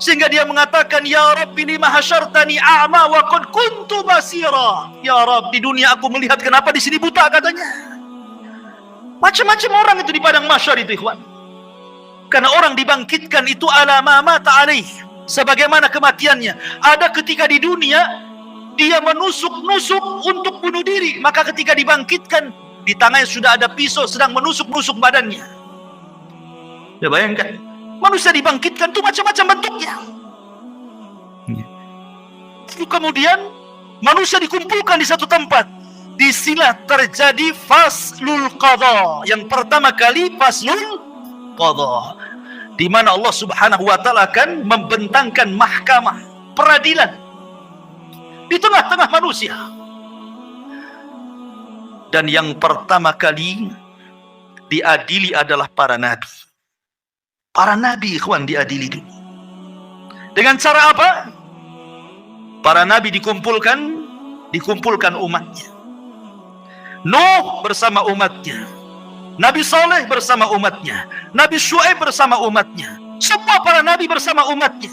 sehingga dia mengatakan, ya Rabbi lima hasyartani a'ma wa qad kuntu basira. Ya Rabb, di dunia aku melihat, kenapa di sini buta, katanya. Macam-macam orang itu di padang mahsyar itu, ikhwan. Karena orang dibangkitkan itu ala ma mata alaih, sebagaimana kematiannya. Ada ketika di dunia dia menusuk-nusuk untuk bunuh diri, maka ketika dibangkitkan di tangannya sudah ada pisau sedang menusuk-nusuk badannya. Ya, bayangkan, manusia dibangkitkan itu macam-macam bentuknya. Kemudian manusia dikumpulkan di satu tempat. Disinilah terjadi faslul qadha. Yang pertama kali faslul qadha, di mana Allah Subhanahu wa taala akan membentangkan mahkamah peradilan di tengah-tengah manusia. Dan yang pertama kali diadili adalah para nabi. Para nabi, ikhwan, diadili dulu. Dengan cara apa? Para nabi dikumpulkan umatnya. Nuh bersama umatnya, Nabi Saleh bersama umatnya, Nabi Syuaib bersama umatnya, semua para nabi bersama umatnya.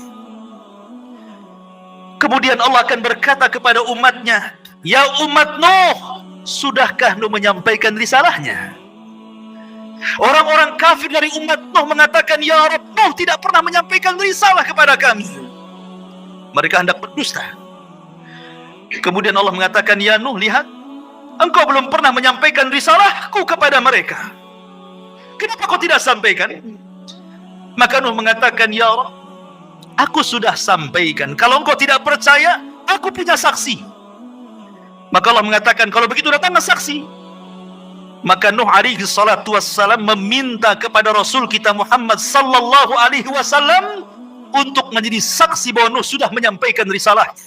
Kemudian Allah akan berkata kepada umatnya, ya umat Nuh, sudahkah Nuh menyampaikan risalahnya? Orang-orang kafir dari umat Nuh mengatakan, ya Rabb, Nuh tidak pernah menyampaikan risalah kepada kami. Mereka hendak berdusta. Kemudian Allah mengatakan, ya Nuh, lihat, engkau belum pernah menyampaikan risalahku kepada mereka. Kenapa kau tidak sampaikan? Maka Nuh mengatakan, ya Rabb, aku sudah sampaikan. Kalau engkau tidak percaya, aku punya saksi. Maka Allah mengatakan, kalau begitu datanglah saksi. Maka Nuh alaihi salatu wassalam meminta kepada Rasul kita Muhammad sallallahu alaihi wasallam untuk menjadi saksi bahwa Nuh sudah menyampaikan risalahnya.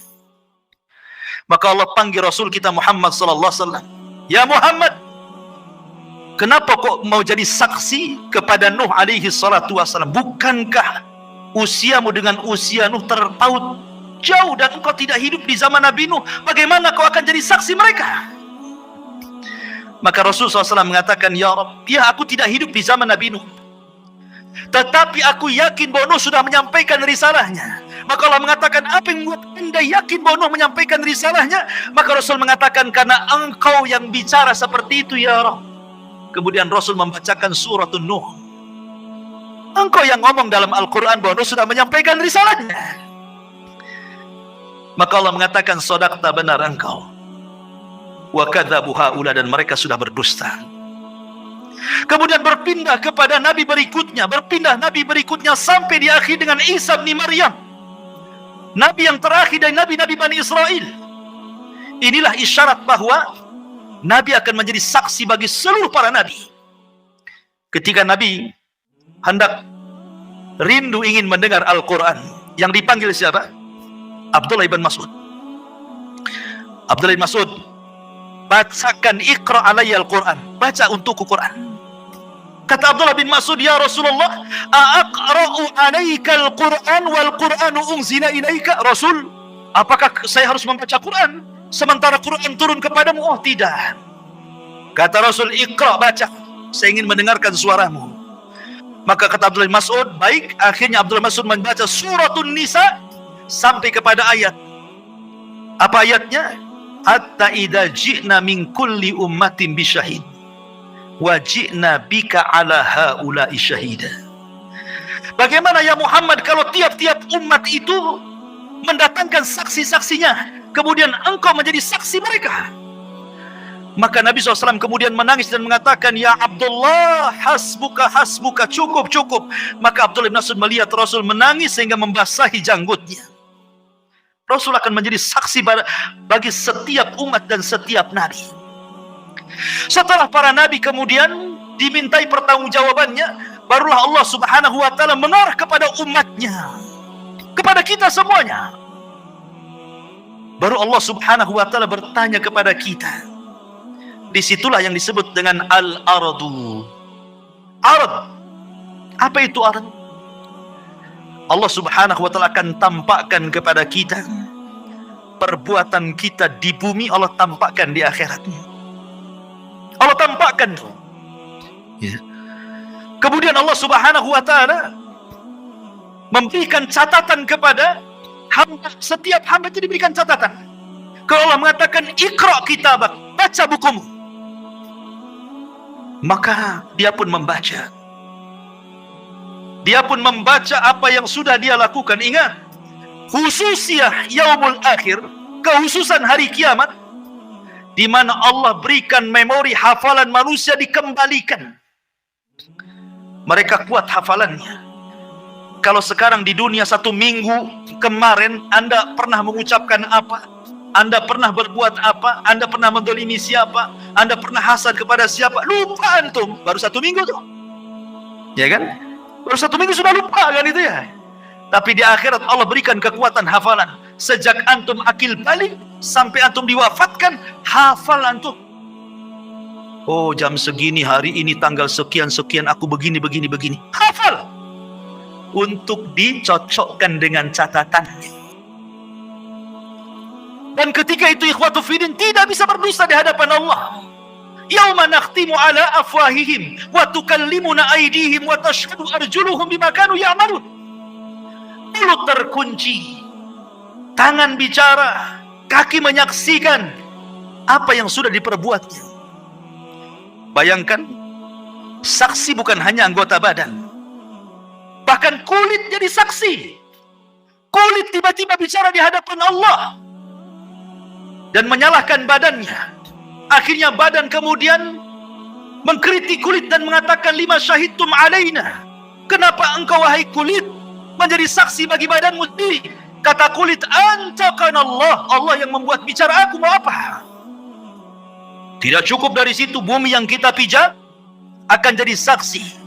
Maka Allah panggil Rasul kita Muhammad sallallahu alaihi wasallam, ya Muhammad, kenapa kok mau jadi saksi kepada Nuh alaihi salatu wassalam? Bukankah usiamu dengan usia Nuh terpaut jauh dan engkau tidak hidup di zaman Nabi Nuh? Bagaimana kau akan jadi saksi mereka? Maka Rasul SAW mengatakan, ya Rabb, ya aku tidak hidup di zaman Nabi Nuh, tetapi aku yakin bahwa Nuh sudah menyampaikan risalahnya. Maka Allah mengatakan, apa yang membuat anda yakin bahwa Nuh menyampaikan risalahnya? Maka Rasul mengatakan, karena engkau yang bicara seperti itu, ya Rabb. Kemudian Rasul membacakan suratun Nuh. Engkau yang ngomong dalam Al-Quran bahwa Nuh sudah menyampaikan risalahnya. Maka Allah mengatakan, shadaqta, benar engkau. wa kadzabu haula, dan mereka sudah berdusta. Kemudian berpindah kepada nabi berikutnya, sampai di akhir dengan Isa bin Maryam, nabi yang terakhir dari nabi-nabi Bani Israel. Inilah isyarat bahwa nabi akan menjadi saksi bagi seluruh para nabi. Ketika nabi hendak rindu ingin mendengar Al-Quran, yang dipanggil siapa? Abdullah bin Mas'ud. Abdullah bin Mas'ud, bacakan, Iqra alayya Al-Quran, baca untukku Quran. Kata Abdullah bin Mas'ud, ya Rasulullah, aqra'u alaika al-Quran wal Qur'anu unzila ilaika? Rasul, apakah saya harus membaca Quran sementara Quran turun kepadamu? Oh tidak. Kata Rasul, Iqra, baca, saya ingin mendengarkan suaramu. Maka kata Abdullah bin Mas'ud, baik. Akhirnya Abdullah bin Mas'ud membaca suratun Nisa sampai kepada ayat. Apa ayatnya? Hatta idza ji'na min kulli ummatin bisyahid wa ji'na bika ala haula'i syahida. Bagaimana ya Muhammad kalau tiap-tiap umat itu mendatangkan saksi-saksinya, kemudian engkau menjadi saksi mereka? Maka Nabi SAW kemudian menangis dan mengatakan, ya Abdullah, hasbuka, hasbuka, cukup, cukup. Maka Abdullah bin Mas'ud melihat Rasul menangis sehingga membasahi janggutnya. Rasul akan menjadi saksi bagi setiap umat dan setiap nabi. Setelah para nabi kemudian dimintai pertanggungjawabannya, barulah Allah Subhanahu wa taala mengarah kepada umatnya, kepada kita semuanya. Baru Allah Subhanahu wa taala bertanya kepada kita. Disitulah yang disebut dengan al-aradu. Arad. Apa itu arad? Allah Subhanahu wa taala akan tampakkan kepada kita perbuatan kita di bumi, Allah tampakkan di akhirat. Allah tampakkan. Ya. Kemudian Allah Subhanahu wa taala memberikan catatan kepada hamba. Setiap hamba itu diberikan catatan. Kalau Allah mengatakan Iqra kitabak, baca bukumu, maka dia pun membaca. Dia pun membaca apa yang sudah dia lakukan. Ingat, khususiyah yaumul akhir, kehususan hari kiamat, di mana Allah berikan memori hafalan manusia dikembalikan. Mereka kuat hafalannya. Kalau sekarang di dunia 1 minggu kemarin Anda pernah mengucapkan apa? Anda pernah berbuat apa? Anda pernah mendolimi siapa? Anda pernah hasad kepada siapa? Lupa antum. Baru 1 minggu tuh. Ya kan? Baru 1 minggu sudah lupa kan itu ya? Tapi di akhirat Allah berikan kekuatan hafalan. Sejak antum akil balik sampai antum diwafatkan, hafal antum. Oh, jam segini, hari ini, tanggal sekian-sekian, aku begini. Hafal. Untuk dicocokkan dengan catatannya. Dan ketika itu ikhwatu fiddin tidak bisa berdusta di hadapan Allah. Yauma nakhtimu ala afwahihim wa tukallimuna aydihim wa tashhadu arjuluhum bima kanu ya'malun. Mulut terkunci, tangan bicara, kaki menyaksikan apa yang sudah diperbuatnya. Bayangkan, saksi bukan hanya anggota badan, bahkan kulit jadi saksi. Kulit tiba-tiba bicara di hadapan Allah dan menyalahkan badannya. Akhirnya badan kemudian mengkritik kulit dan mengatakan, lima syahidtum alaina, kenapa engkau wahai kulit menjadi saksi bagi badanmu sendiri? Kata kulit, antaqan Allah, Allah yang membuat bicara, aku mau apa? Tidak cukup dari situ, bumi yang kita pijak akan jadi saksi.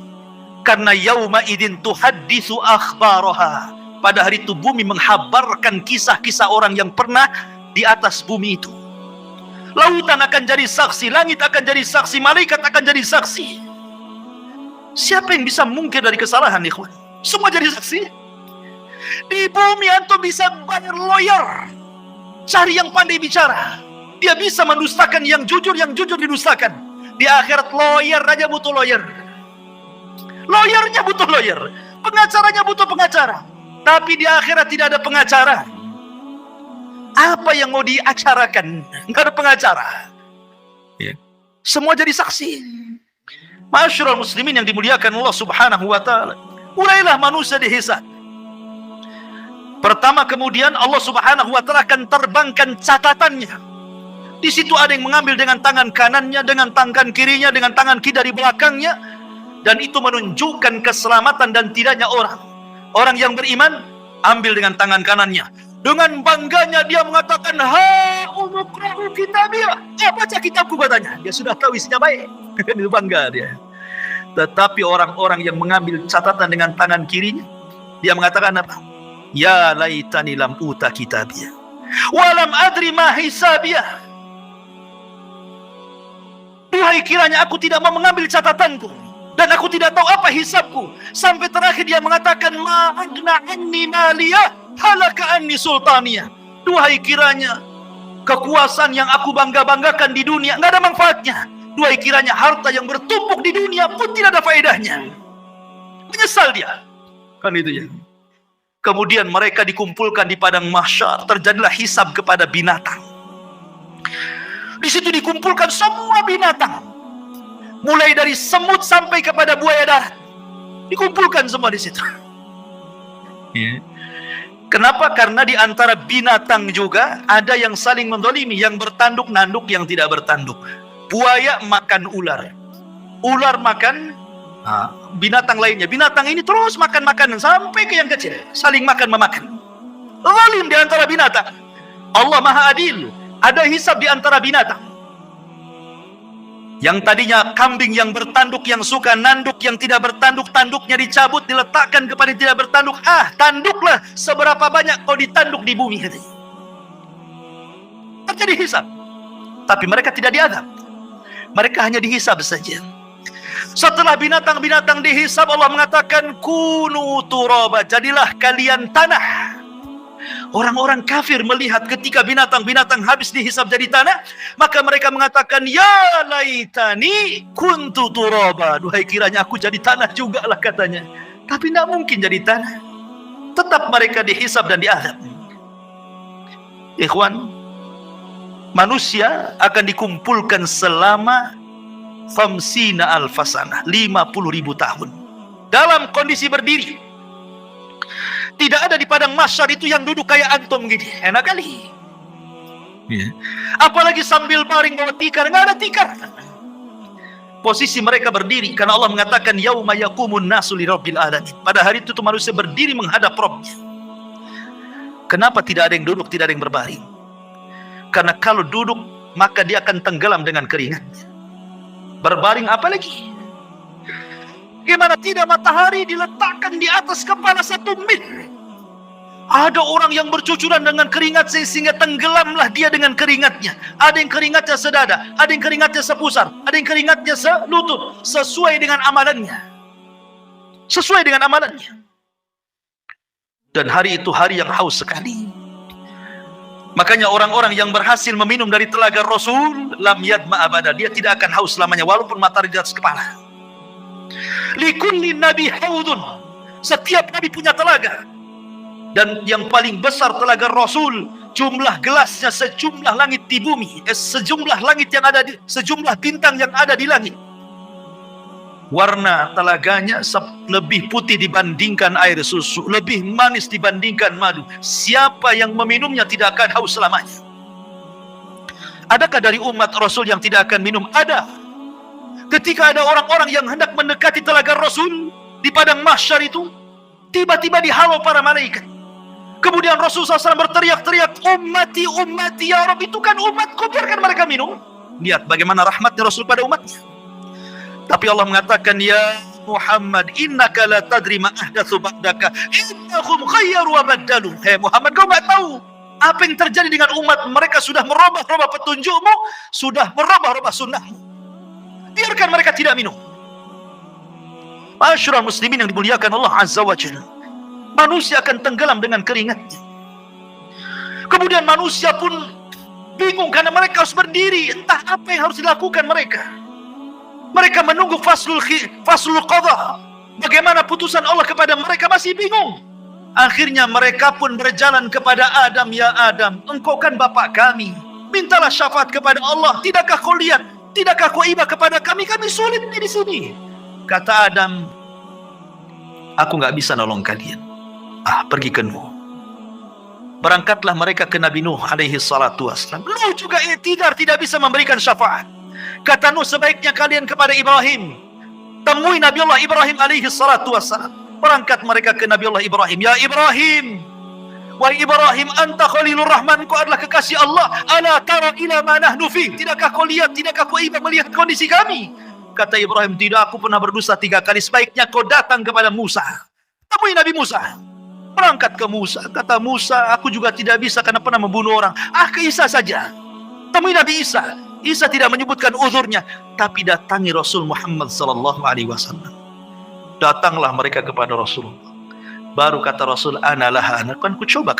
Karena yauma idin tuhadditsu akhbaraha, pada hari itu bumi menghabarkan kisah-kisah orang yang pernah di atas bumi itu. Lautan akan jadi saksi, langit akan jadi saksi, malaikat akan jadi saksi. Siapa yang bisa mungkir dari kesalahan, ikhwan? Semua jadi saksi. Di bumi antum bisa bayar lawyer, cari yang pandai bicara. Dia bisa mendustakan yang jujur didustakan. Di akhirat lawyer aja butuh lawyer. Lawyernya butuh lawyer, pengacaranya butuh pengacara. Tapi di akhirat tidak ada pengacara. Apa yang mau diacarakan? Nggak ada pengacara. Ya. Semua jadi saksi. Ma'asyiral muslimin yang dimuliakan Allah Subhanahu wa taala. Mulailah manusia dihisab. Pertama kemudian Allah Subhanahu wa taala akan terbangkan catatannya. Di situ ada yang mengambil dengan tangan kanannya, dengan tangan kirinya, dengan tangan kiri dari belakangnya. Dan itu menunjukkan keselamatan dan tidaknya orang. Orang yang beriman, ambil dengan tangan kanannya. Dengan bangganya dia mengatakan, ha umukra'u kitabiyah. Baca kitabku, katanya. Dia sudah tahu isinya baik. Itu bangga dia. Tetapi orang-orang yang mengambil catatan dengan tangan kirinya, dia mengatakan apa? Ya laitani lam uta kitabiyah. Walam adri ma hisabiyah. Duhai kiranya aku tidak mau mengambil catatanku, dan aku tidak tahu apa hisabku. Sampai terakhir dia mengatakan, ma agna anni maliyah halaka anni sultaniyah. Duhai kiranya kekuasaan yang aku bangga-banggakan di dunia nggak ada manfaatnya. Duhai kiranya harta yang bertumpuk di dunia pun tidak ada faedahnya. Menyesal dia. Kan itu ya. Kemudian mereka dikumpulkan di padang mahsyar, terjadilah hisab kepada binatang. Di situ dikumpulkan semua binatang, mulai dari semut sampai kepada buaya darat, dikumpulkan semua di situ. Kenapa? Karena di antara binatang juga ada yang saling mendolimi, yang bertanduk nanduk, yang tidak bertanduk. Buaya makan ular, ular makan binatang lainnya. Binatang ini terus makan makanan sampai ke yang kecil, saling makan memakan. Zalim di antara binatang. Allah Maha Adil. Ada hisab di antara binatang. Yang tadinya kambing yang bertanduk, yang suka nanduk, yang tidak bertanduk, tanduknya dicabut, diletakkan kepada yang tidak bertanduk. Tanduklah seberapa banyak kau ditanduk di bumi, katanya. Terjadi hisab. Tapi mereka tidak diadab. Mereka hanya dihisab saja. Setelah binatang-binatang dihisab, Allah mengatakan, kunu turaba, jadilah kalian tanah. Orang-orang kafir melihat ketika binatang-binatang habis dihisab jadi tanah, maka mereka mengatakan, ya laitani kuntu turaba. Duhai kiranya aku jadi tanah juga lah, katanya. Tapi tidak mungkin jadi tanah. Tetap mereka dihisab dan diadab. Ikhwan, manusia akan dikumpulkan selama 50 alfasana, 50.000 tahun, dalam kondisi berdiri. Tidak ada di padang mahsyar itu yang duduk kayak antum gini. Enak kali. Apalagi sambil baring bawa tikar. Nggak ada tikar. Posisi mereka berdiri. Karena Allah mengatakan, yauma yaqumun nasu li rabbil alamin. Pada hari itu manusia berdiri menghadap Rabbnya. Kenapa tidak ada yang duduk, tidak ada yang berbaring? Karena kalau duduk, maka dia akan tenggelam dengan keringatnya. Berbaring apalagi? Gimana tidak, matahari diletakkan di atas kepala 1 mil. Ada orang yang bercucuran dengan keringat sehingga tenggelamlah dia dengan keringatnya. Ada yang keringatnya sedada, ada yang keringatnya sepusar, ada yang keringatnya selutut, sesuai dengan amalannya. Sesuai dengan amalannya. Dan hari itu hari yang haus sekali. Makanya orang-orang yang berhasil meminum dari telaga Rasul, lam yadma abada, dia tidak akan haus selamanya walaupun matahari di atas kepala. Likulli nabi haudun, setiap nabi punya telaga. Dan yang paling besar telaga Rasul, jumlah gelasnya sejumlah langit di bumi, sejumlah langit yang ada di, sejumlah bintang yang ada di langit. Warna telaganya lebih putih dibandingkan air susu, lebih manis dibandingkan madu. Siapa yang meminumnya tidak akan haus selamanya. Adakah dari umat Rasul yang tidak akan minum? Ada. Ketika ada orang-orang yang hendak mendekati telaga Rasul di padang mahsyar itu, tiba-tiba dihalau para malaikat. Kemudian Rasulullah SAW berteriak-teriak, ummati, ummati, ya Rabb, itu kan umatku, biarkan mereka minum. Lihat bagaimana rahmatnya Rasul pada umatnya. Tapi Allah mengatakan, ya Muhammad, innaka la tadri ma ahdatsu ba'daka, innahum khayyaru wa baddalu. Hei Muhammad, kau nggak tahu apa yang terjadi dengan umat mereka. Sudah merubah-rubah petunjukmu, sudah merubah-rubah sunnahmu. Biarkan mereka tidak minum. Masyarul muslimin yang dimuliakan Allah Azza wa Jalla, manusia akan tenggelam dengan keringatnya. Kemudian manusia pun bingung karena mereka harus berdiri. Entah apa yang harus dilakukan mereka. Mereka menunggu faslul qadha. Bagaimana putusan Allah kepada mereka, masih bingung. Akhirnya mereka pun berjalan kepada Adam. Ya Adam, engkau kan bapak kami. Mintalah syafaat kepada Allah. Tidakkah kau lihat? Tidakkah kau iba kepada kami? Kami sulit di sini. Kata Adam, aku nggak bisa nolong kalian. Pergi ke Nuh. Berangkatlah mereka ke Nabi Nuh alaihi salatu wassalam. Nuh juga tidak bisa memberikan syafaat. Kata Nuh, sebaiknya kalian kepada Ibrahim. Temui Nabi Allah Ibrahim alaihi salatu wassalam. Berangkat mereka ke Nabi Allah Ibrahim. Ya Ibrahim, wahai Ibrahim, anta Khalilur Rahman, kau adalah kekasih Allah. Ala tara ila ma nahnu fi. Tidakkah kau lihat, tidakkah kau iba melihat kondisi kami? Kata Ibrahim, tidak, aku pernah berdosa 3 kali. Sebaiknya kau datang kepada Musa. Temui Nabi Musa. Berangkat ke Musa. Kata Musa, aku juga tidak bisa karena pernah membunuh orang. Ke Isa saja. Temui Nabi Isa. Isa tidak menyebutkan uzurnya, tapi datangi Rasul Muhammad sallallahu alaihi wasallam. Datanglah mereka kepada Rasulullah. Baru kata Rasul, ana laha, kan ku coba.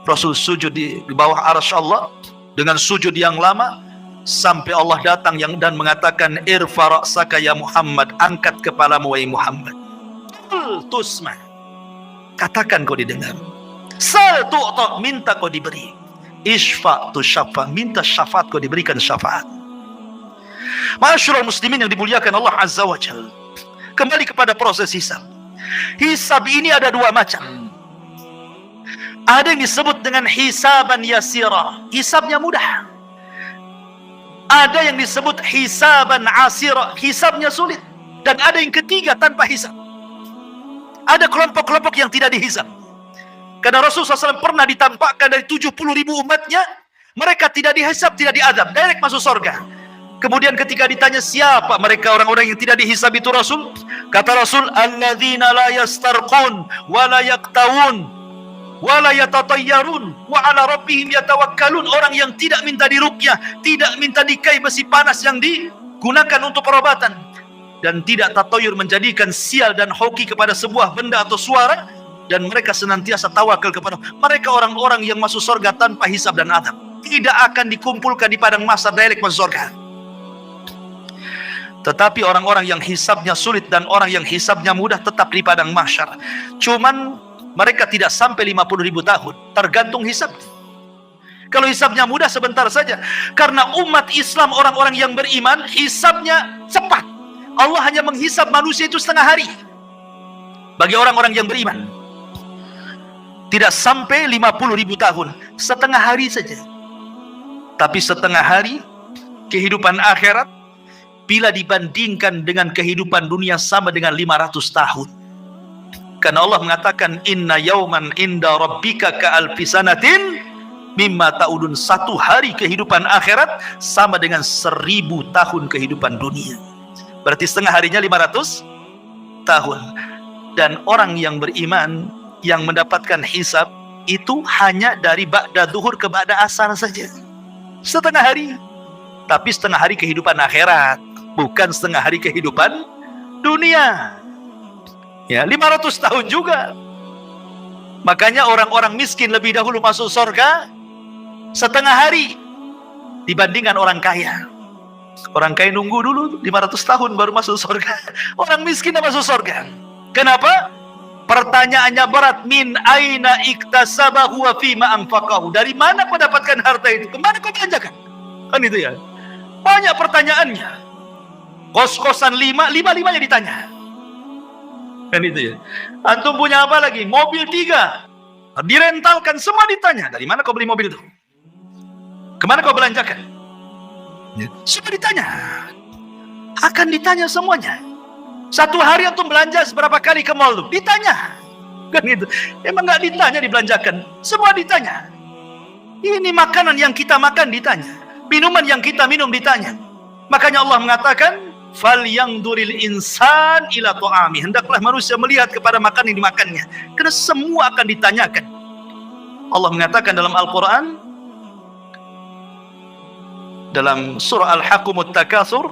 Rasul sujud di bawah arsy Allah dengan sujud yang lama sampai Allah datang dan mengatakan, irfa ra'saka ya Muhammad, angkat kepalamu wahai Muhammad. Tusma, katakan kau didengar. Sal tu'ta, minta kau diberi. Isfa tu syafa, minta syafaat kau diberikan syafaat. Ma'asyiral muslimin yang dimuliakan Allah Azza wa Jalla. Kembali kepada proses hisab. Hisab ini ada 2 macam. Ada yang disebut dengan hisaban yasira, hisabnya mudah. Ada yang disebut hisaban asira, hisabnya sulit. Dan ada yang ketiga tanpa hisab. Ada kelompok-kelompok yang tidak dihisab. Karena Rasulullah SAW pernah ditampakkan dari 70.000 umatnya, mereka tidak dihisab, tidak diazab, direct masuk surga. Kemudian ketika ditanya siapa mereka orang-orang yang tidak dihisab itu Rasul, kata Rasul, alladzina la yastarqun wa la yaktawun wa la yatatayyarun wa ala rabbihim yatawakkalun. Orang yang tidak minta diruqyah, tidak minta dikai besi panas yang digunakan untuk perobatan, dan tidak tatayur menjadikan sial dan hoki kepada sebuah benda atau suara, dan mereka senantiasa tawakal kepada mereka. Orang-orang yang masuk surga tanpa hisab dan adab, tidak akan dikumpulkan di padang mahsyar, direct masuk surga. Tetapi orang-orang yang hisabnya sulit dan orang yang hisabnya mudah tetap di padang mahsyar. Cuman mereka tidak sampai 50.000 tahun, tergantung hisab. Kalau hisabnya mudah sebentar saja. Karena umat Islam, orang-orang yang beriman, hisabnya cepat. Allah hanya menghisab manusia itu setengah hari. Bagi orang-orang yang beriman, tidak sampai 50.000 tahun, setengah hari saja. Tapi setengah hari kehidupan akhirat, bila dibandingkan dengan kehidupan dunia, sama dengan 500 tahun. Karena Allah mengatakan, inna yauman inda rabbika ka'alfi sanatin mimma ta'udun. 1 hari kehidupan akhirat sama dengan 1000 tahun kehidupan dunia. Berarti setengah harinya 500 tahun. Dan orang yang beriman yang mendapatkan hisab itu hanya dari ba'da zuhur ke ba'da asar saja, setengah hari. Tapi setengah hari kehidupan akhirat, bukan setengah hari kehidupan dunia. Ya, 500 tahun juga. Makanya orang-orang miskin lebih dahulu masuk surga setengah hari dibandingkan orang kaya. Orang kaya nunggu dulu 500 tahun baru masuk surga. Orang miskin masuk surga. Kenapa? Pertanyaannya berat. Min aina iktasabahu wa fima anfaqahu. Dari mana kau dapatkan harta itu? Kemana kau belanjakan? Kan itu ya. Banyak pertanyaannya. Kos-kosan 5-5-nya ditanya. Kan itu ya. Antum punya apa lagi? Mobil 3. Direntalkan, semua ditanya. Dari mana kau beli mobil itu? Kemana kau belanjakan? Semua ditanya. Akan ditanya semuanya. 1 hari antum belanja seberapa kali ke mall tuh? Ditanya. Kan gitu. Emang nggak ditanya dibelanjakan? Semua ditanya. Ini makanan yang kita makan ditanya. Minuman yang kita minum ditanya. Makanya Allah mengatakan, falyanzuril insan ila ta'ami. Hendaklah manusia melihat kepada makanan yang dimakannya. Karena semua akan ditanyakan. Allah mengatakan dalam Al-Quran, dalam surah Al-Haqqumut Takatsur,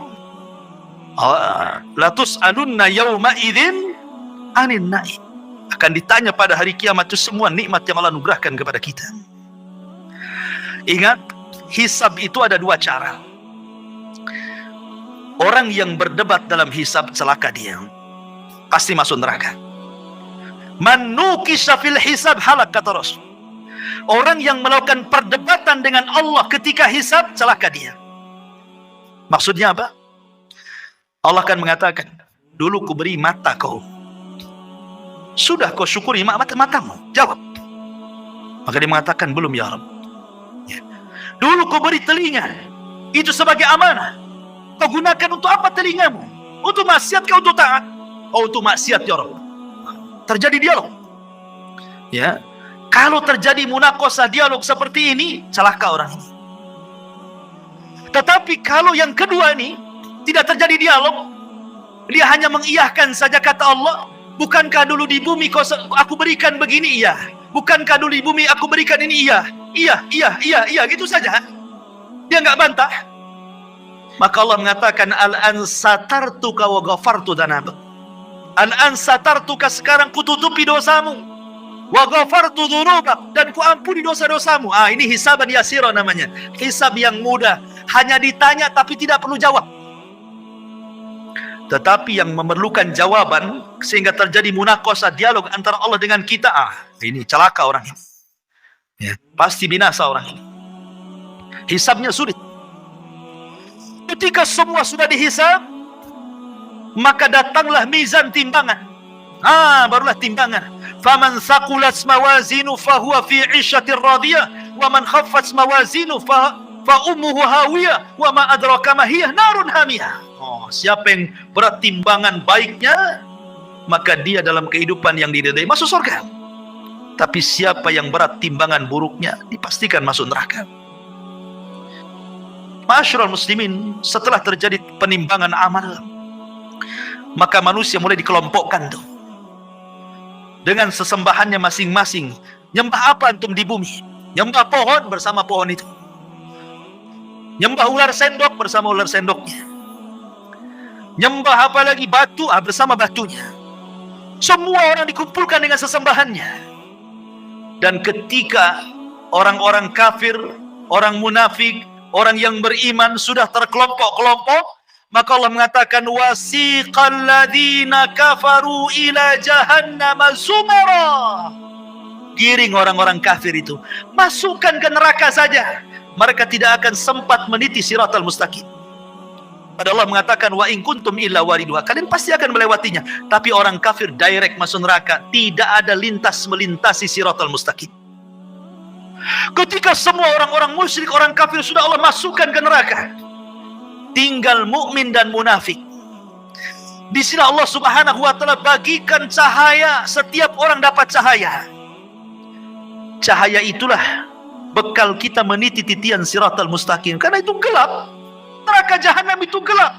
la tus'alunna yawma idzin 'anil na'im. Akan ditanya pada hari kiamat itu semua nikmat yang Allah anugerahkan kepada kita. Ingat, hisab itu ada 2 cara. Orang yang berdebat dalam hisab celaka dia, pasti masuk neraka. Man nukisha fil hisab halak, kata Rasul. Orang yang melakukan perdebatan dengan Allah ketika hisab, celaka dia. Maksudnya apa? Allah akan mengatakan, dulu ku beri mata kau, sudah kau syukuri matamu? Jawab. Maka dia mengatakan, belum ya Rabb. Ya. Dulu kau beri telinga, itu sebagai amanah. Kau gunakan untuk apa telingamu? Untuk maksiat kau untuk taat? Oh, untuk maksiat ya Rabb. Terjadi dialog. Ya, kalau terjadi munakosah dialog seperti ini, celaka orang ini. Tetapi kalau yang kedua ini tidak terjadi dialog, dia hanya mengiyahkan saja kata Allah. Bukankah dulu di bumi aku berikan begini? Iya. Bukankah dulu di bumi aku berikan ini? Iya. Iya, gitu saja. Dia nggak bantah. Maka Allah mengatakan, al-an satartuka wa ghafartu dzanabak. Al-an satartuka, sekarang kututupi dosamu. Wa ghafartu dzunubak, dan ku ampuni dosa-dosamu. Ini hisaban yasira namanya. Hisab yang mudah, hanya ditanya tapi tidak perlu jawab. Tetapi yang memerlukan jawaban sehingga terjadi munakosah dialog antara Allah dengan kita, ini celaka orang ini. Ya, pasti binasa orang ini. Hisabnya sulit. Ketika semua sudah dihisab, maka datanglah mizan timbangan. Barulah timbangan. Faman thaqulat mawazinu fahuwa fi 'ishatir radiyah wa man khaffat mawazinu fa ummuhu hawiyah wa ma adraka ma hiya narun hamiyah. Siapa yang berat timbangan baiknya, maka dia dalam kehidupan yang diridai masuk surga. Tapi siapa yang berat timbangan buruknya, dipastikan masuk neraka. Ma'asyiral muslimin, setelah terjadi penimbangan amal, maka manusia mulai dikelompokkan tuh dengan sesembahannya masing-masing. Nyembah apa antum di bumi? Nyembah pohon, bersama pohon itu. Nyembah ular sendok, bersama ular sendoknya. Nyembah apa lagi? Batu, bersama batunya. Semua orang dikumpulkan dengan sesembahannya. Dan ketika orang-orang kafir, orang munafik, orang yang beriman sudah terkelompok-kelompok, maka Allah mengatakan, wasiqal ladzina kafaru ila jahannam zumara. Giring orang-orang kafir itu, masukkan ke neraka saja. Mereka tidak akan sempat meniti siratal mustaqim. Pada Allah mengatakan, wa in kuntum illa wariduha, kalian pasti akan melewatinya. Tapi orang kafir direct masuk neraka, tidak ada lintas melintasi siratal mustaqim. Ketika semua orang-orang musyrik, orang kafir sudah Allah masukkan ke neraka, tinggal mukmin dan munafik. Di sini Allah Subhanahu wa taala bagikan cahaya, setiap orang dapat cahaya. Cahaya itulah bekal kita meniti titian siratal mustaqim, karena itu gelap. Neraka jahanam itu gelap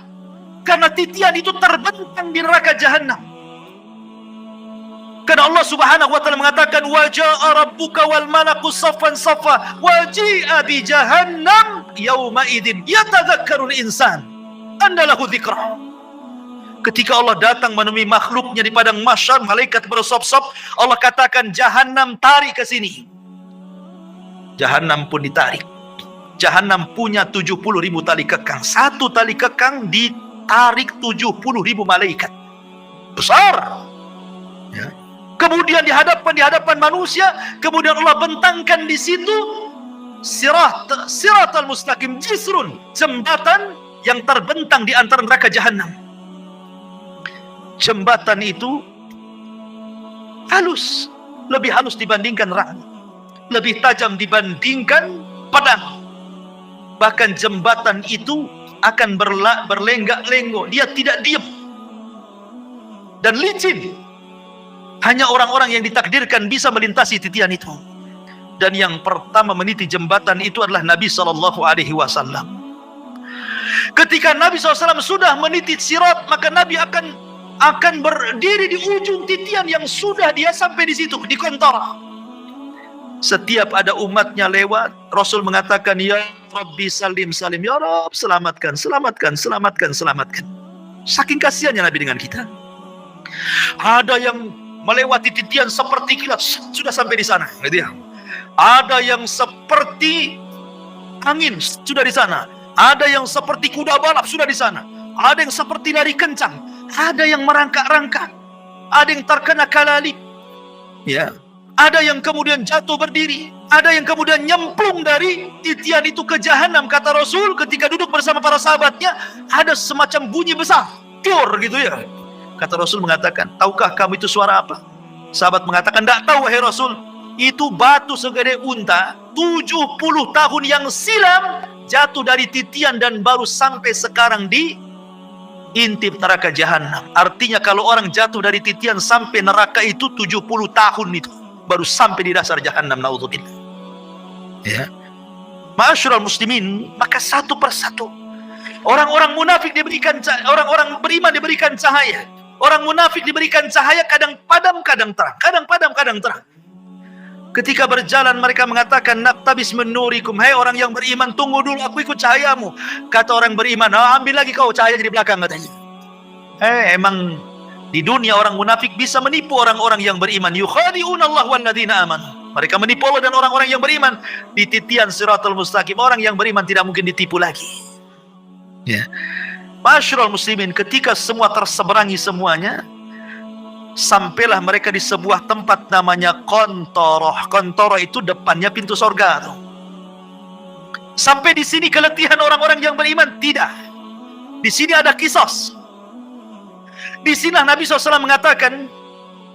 karena titian itu terbentang di neraka jahanam. Karena Allah Subhanahu wa taala mengatakan, wa jaa rabbuka wal malaku saffan saffa wa ji'a bi jahannam yauma idzin yatadzakkarul insan andalahu dzikra. Ketika Allah datang menemui makhluknya di padang mahsyar, malaikat bersop-sop, Allah katakan, jahanam tarik ke sini. Jahanam pun ditarik. Jahanam punya 70.000 tali kekang. Satu tali kekang ditarik 70.000 malaikat. Besar. Ya. Kemudian di hadapan manusia, kemudian Allah bentangkan di situ siratal mustaqim, jisrun, jembatan yang terbentang di antara neraka jahanam. Jembatan itu halus, lebih halus dibandingkan neraka, lebih tajam dibandingkan pedang. Bahkan jembatan itu akan berlenggak-lenggok, dia tidak diam dan licin. Hanya orang-orang yang ditakdirkan bisa melintasi titian itu. Dan yang pertama meniti jembatan itu adalah Nabi SAW. Ketika Nabi SAW sudah meniti sirat, maka Nabi akan berdiri di ujung titian yang sudah dia sampai di situ, di kontara. Setiap ada umatnya lewat, Rasul mengatakan, ya Rabbi salim salim, ya Rabb selamatkan, selamatkan, selamatkan, selamatkan. Saking kasihannya Nabi dengan kita. Ada yang melewati titian seperti kilat, sudah sampai di sana, gitu ya. Ada yang seperti angin, sudah di sana. Ada yang seperti kuda balap, sudah di sana. Ada yang seperti lari kencang. Ada yang merangkak-rangkak. Ada yang terkena kalali. Ya. Ada yang kemudian jatuh berdiri. Ada yang kemudian nyemplung dari titian itu ke jahanam. Kata Rasul ketika duduk bersama para sahabatnya, ada semacam bunyi besar, tur gitu ya. Kata Rasul mengatakan, tahukah kamu itu suara apa? Sahabat mengatakan, tidak tahu wahai Rasul. itu batu segede unta 70 tahun yang silam jatuh dari titian dan baru sampai sekarang di intip neraka jahanam. Artinya kalau orang jatuh dari titian sampai neraka itu 70 tahun itu baru sampai di dasar jahanam, naudzubillah. Ya. Ma'asyiral muslimin, maka satu persatu orang-orang munafik diberikan orang-orang beriman diberikan cahaya. Orang munafik diberikan cahaya kadang padam kadang terang, kadang padam kadang terang. Ketika berjalan mereka mengatakan, "Naqtabis min nurikum." Hai orang yang beriman, tunggu dulu, aku ikut cahayamu. Kata orang beriman, ambil lagi kau cahaya di belakang, katanya. Emang di dunia orang munafik bisa menipu orang-orang yang beriman. Yukhadi'una Allah walladzina amanu. Mereka menipu Allah dan orang-orang yang beriman. Di titian siratal mustaqim, orang yang beriman tidak mungkin ditipu lagi. Ya. Ma'asyiral muslimin, ketika semua terseberangi semuanya, sampailah mereka di sebuah tempat namanya Qantoroh. Qantoroh itu depannya pintu sorga. Sampai di sini keletihan orang-orang yang beriman? Tidak. Di sini ada kisos. Di sini Nabi SAW mengatakan,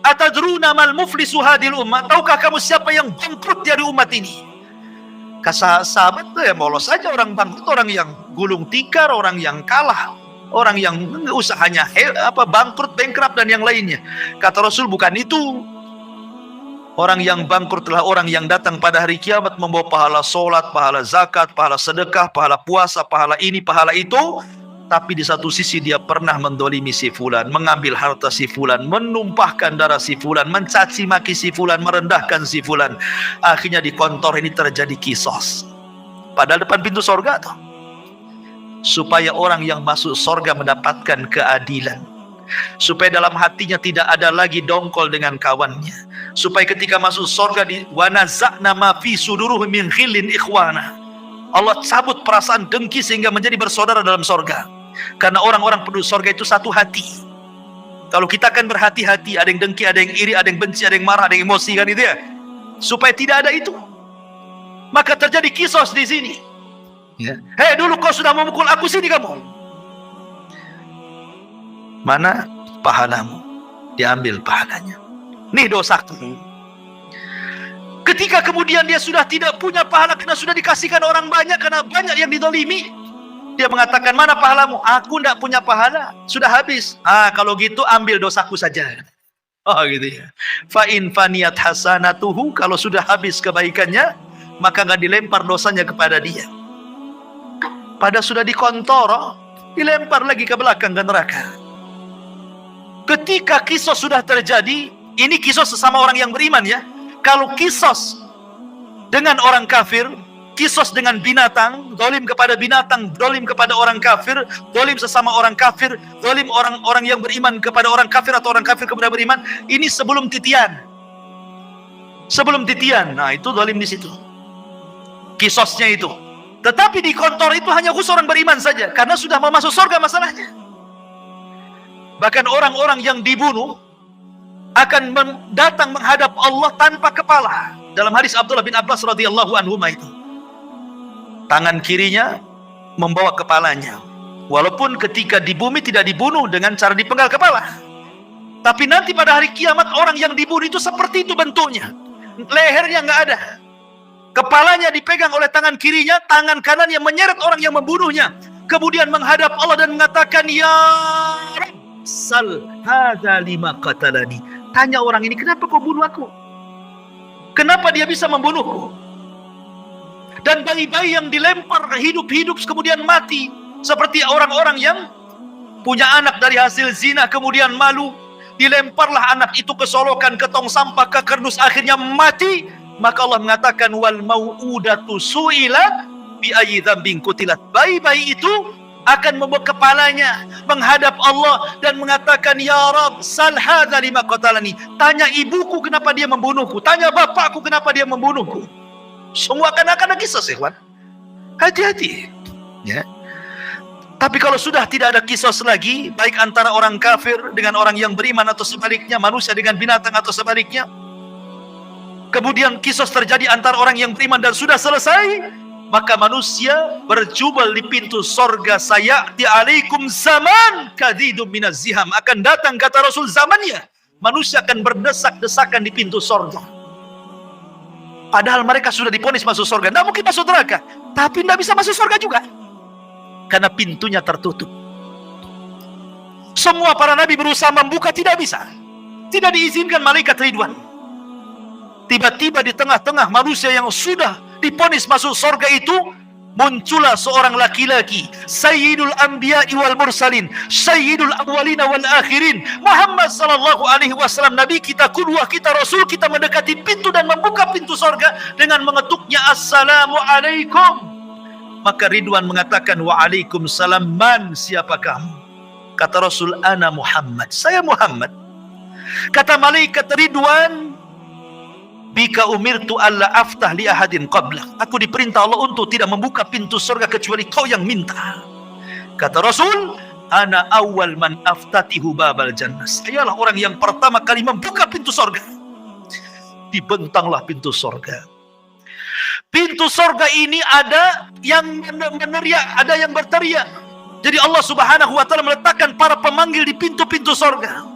"Atadruna mal muflisu hadil ummah?" Tahukah kamu siapa yang bangkrut dari umat ini? Kata sahabat, ya bolos saja orang bangkrut, orang yang gulung tikar, orang yang kalah, orang yang usahanya bangkrut, bankrupt dan yang lainnya. Kata Rasul, bukan itu. Orang yang bangkrut adalah orang yang datang pada hari kiamat membawa pahala solat, pahala zakat, pahala sedekah, pahala puasa, pahala ini, pahala itu. Tapi di satu sisi dia pernah mendolimi si fulan, mengambil harta si fulan, menumpahkan darah si fulan, mencaci maki si fulan, merendahkan si fulan. Akhirnya di kantor ini terjadi kisos. Padahal depan pintu sorga tuh. Supaya orang yang masuk sorga mendapatkan keadilan. Supaya dalam hatinya tidak ada lagi dongkol dengan kawannya. Supaya ketika masuk sorga di wanaza'na ma fi suduruhum min khillin ikhwana. Allah cabut perasaan dengki sehingga menjadi bersaudara dalam sorga. Karena orang-orang penduduk sorga itu satu hati. Kalau kita kan berhati-hati, ada yang dengki, ada yang iri, ada yang benci, ada yang marah, ada yang emosi, kan itu ya. Supaya tidak ada itu, maka terjadi kisos di sini. Ya. Hei, dulu kau sudah memukul aku, sini kamu. Mana pahalamu? Diambil pahalanya. Nih dosaku. Ketika kemudian dia sudah tidak punya pahala karena sudah dikasihkan orang banyak, karena banyak yang didolimi, dia mengatakan, mana pahalamu? Aku tidak punya pahala, sudah habis. Kalau gitu ambil dosaku saja. Oh gitu ya. Fa in faniyat hasanatuhu, kalau sudah habis kebaikannya, maka nggak dilempar dosanya kepada dia. Pada sudah dikontoro, dilempar lagi ke belakang ke neraka. Ketika kisos sudah terjadi, ini kisos sesama orang yang beriman ya. Kalau kisos dengan orang kafir, kisos dengan binatang, zalim kepada binatang, zalim kepada orang kafir, zalim sesama orang kafir, zalim orang-orang yang beriman kepada orang kafir atau orang kafir kepada beriman, ini sebelum titian. Sebelum titian. Nah, itu zalim di situ. Kisosnya itu. Tetapi di kantor itu hanya khusus orang beriman saja, karena sudah mau masuk surga masalahnya. Bahkan orang-orang yang dibunuh akan datang menghadap Allah tanpa kepala. Dalam hadis Abdullah bin Abbas radhiyallahu anhu itu, tangan kirinya membawa kepalanya. Walaupun ketika di bumi tidak dibunuh dengan cara dipenggal kepala, tapi nanti pada hari kiamat orang yang dibunuh itu seperti itu bentuknya. Lehernya nggak ada, kepalanya dipegang oleh tangan kirinya, tangan kanannya menyeret orang yang membunuhnya, kemudian menghadap Allah dan mengatakan, "Ya Rabb, sal hadza lima qatalani." Tanya orang ini, kenapa kau bunuh aku? Kenapa dia bisa membunuhku? Dan bayi-bayi yang dilempar hidup-hidup kemudian mati, seperti orang-orang yang punya anak dari hasil zina kemudian malu, dilemparlah anak itu ke solokan, ke tong sampah, ke kardus, akhirnya mati. Maka Allah mengatakan, wal mau'udatu su'ilat bi ayyi dzambin qutilat. Bayi-bayi itu akan membawa kepalanya menghadap Allah dan mengatakan, "Ya Rabb, sal hadza lima qatalani." Tanya ibuku kenapa dia membunuhku, tanya bapakku kenapa dia membunuhku. Semua akan ada kisah, ikhwan. Hati-hati. Ya. Tapi kalau sudah tidak ada kisah lagi, baik antara orang kafir dengan orang yang beriman atau sebaliknya, manusia dengan binatang atau sebaliknya, kemudian kisah terjadi antara orang yang beriman dan sudah selesai, maka manusia berjubel di pintu sorga. Sayati alaikum zaman kadidum minaz ziham. Akan datang, kata Rasul, zamannya manusia akan berdesak-desakan di pintu sorga. Padahal mereka sudah divonis masuk surga. Tidak mungkin masuk neraka. Tapi tidak bisa masuk surga juga. Karena pintunya tertutup. Semua para nabi berusaha membuka, tidak bisa. Tidak diizinkan malaikat Ridwan. Tiba-tiba di tengah-tengah manusia yang sudah divonis masuk surga itu, muncullah seorang laki-laki, Sayyidul Anbiya'i wal Mursalin, Sayyidul Awwalina wal Akhirin, Muhammad sallallahu alaihi wasallam, Nabi kita, qudwah kita, Rasul kita, mendekati pintu dan membuka pintu surga dengan mengetuknya, Assalamualaikum. Maka Ridwan mengatakan, Waalaikumsalam, man, siapa kamu? Kata Rasul, ana Muhammad, saya Muhammad. Kata malaikat Ridwan, bika umirtu alla aftah li ahadin qablak. Aku diperintah Allah untuk tidak membuka pintu surga kecuali kau yang minta. Kata Rasul, ana awal man aftatihu babal jannah. Sayalah orang yang pertama kali membuka pintu surga. Dibentanglah pintu surga. Pintu surga ini ada yang meneriak, ada yang berteriak. Jadi Allah Subhanahu wa taala meletakkan para pemanggil di pintu-pintu surga.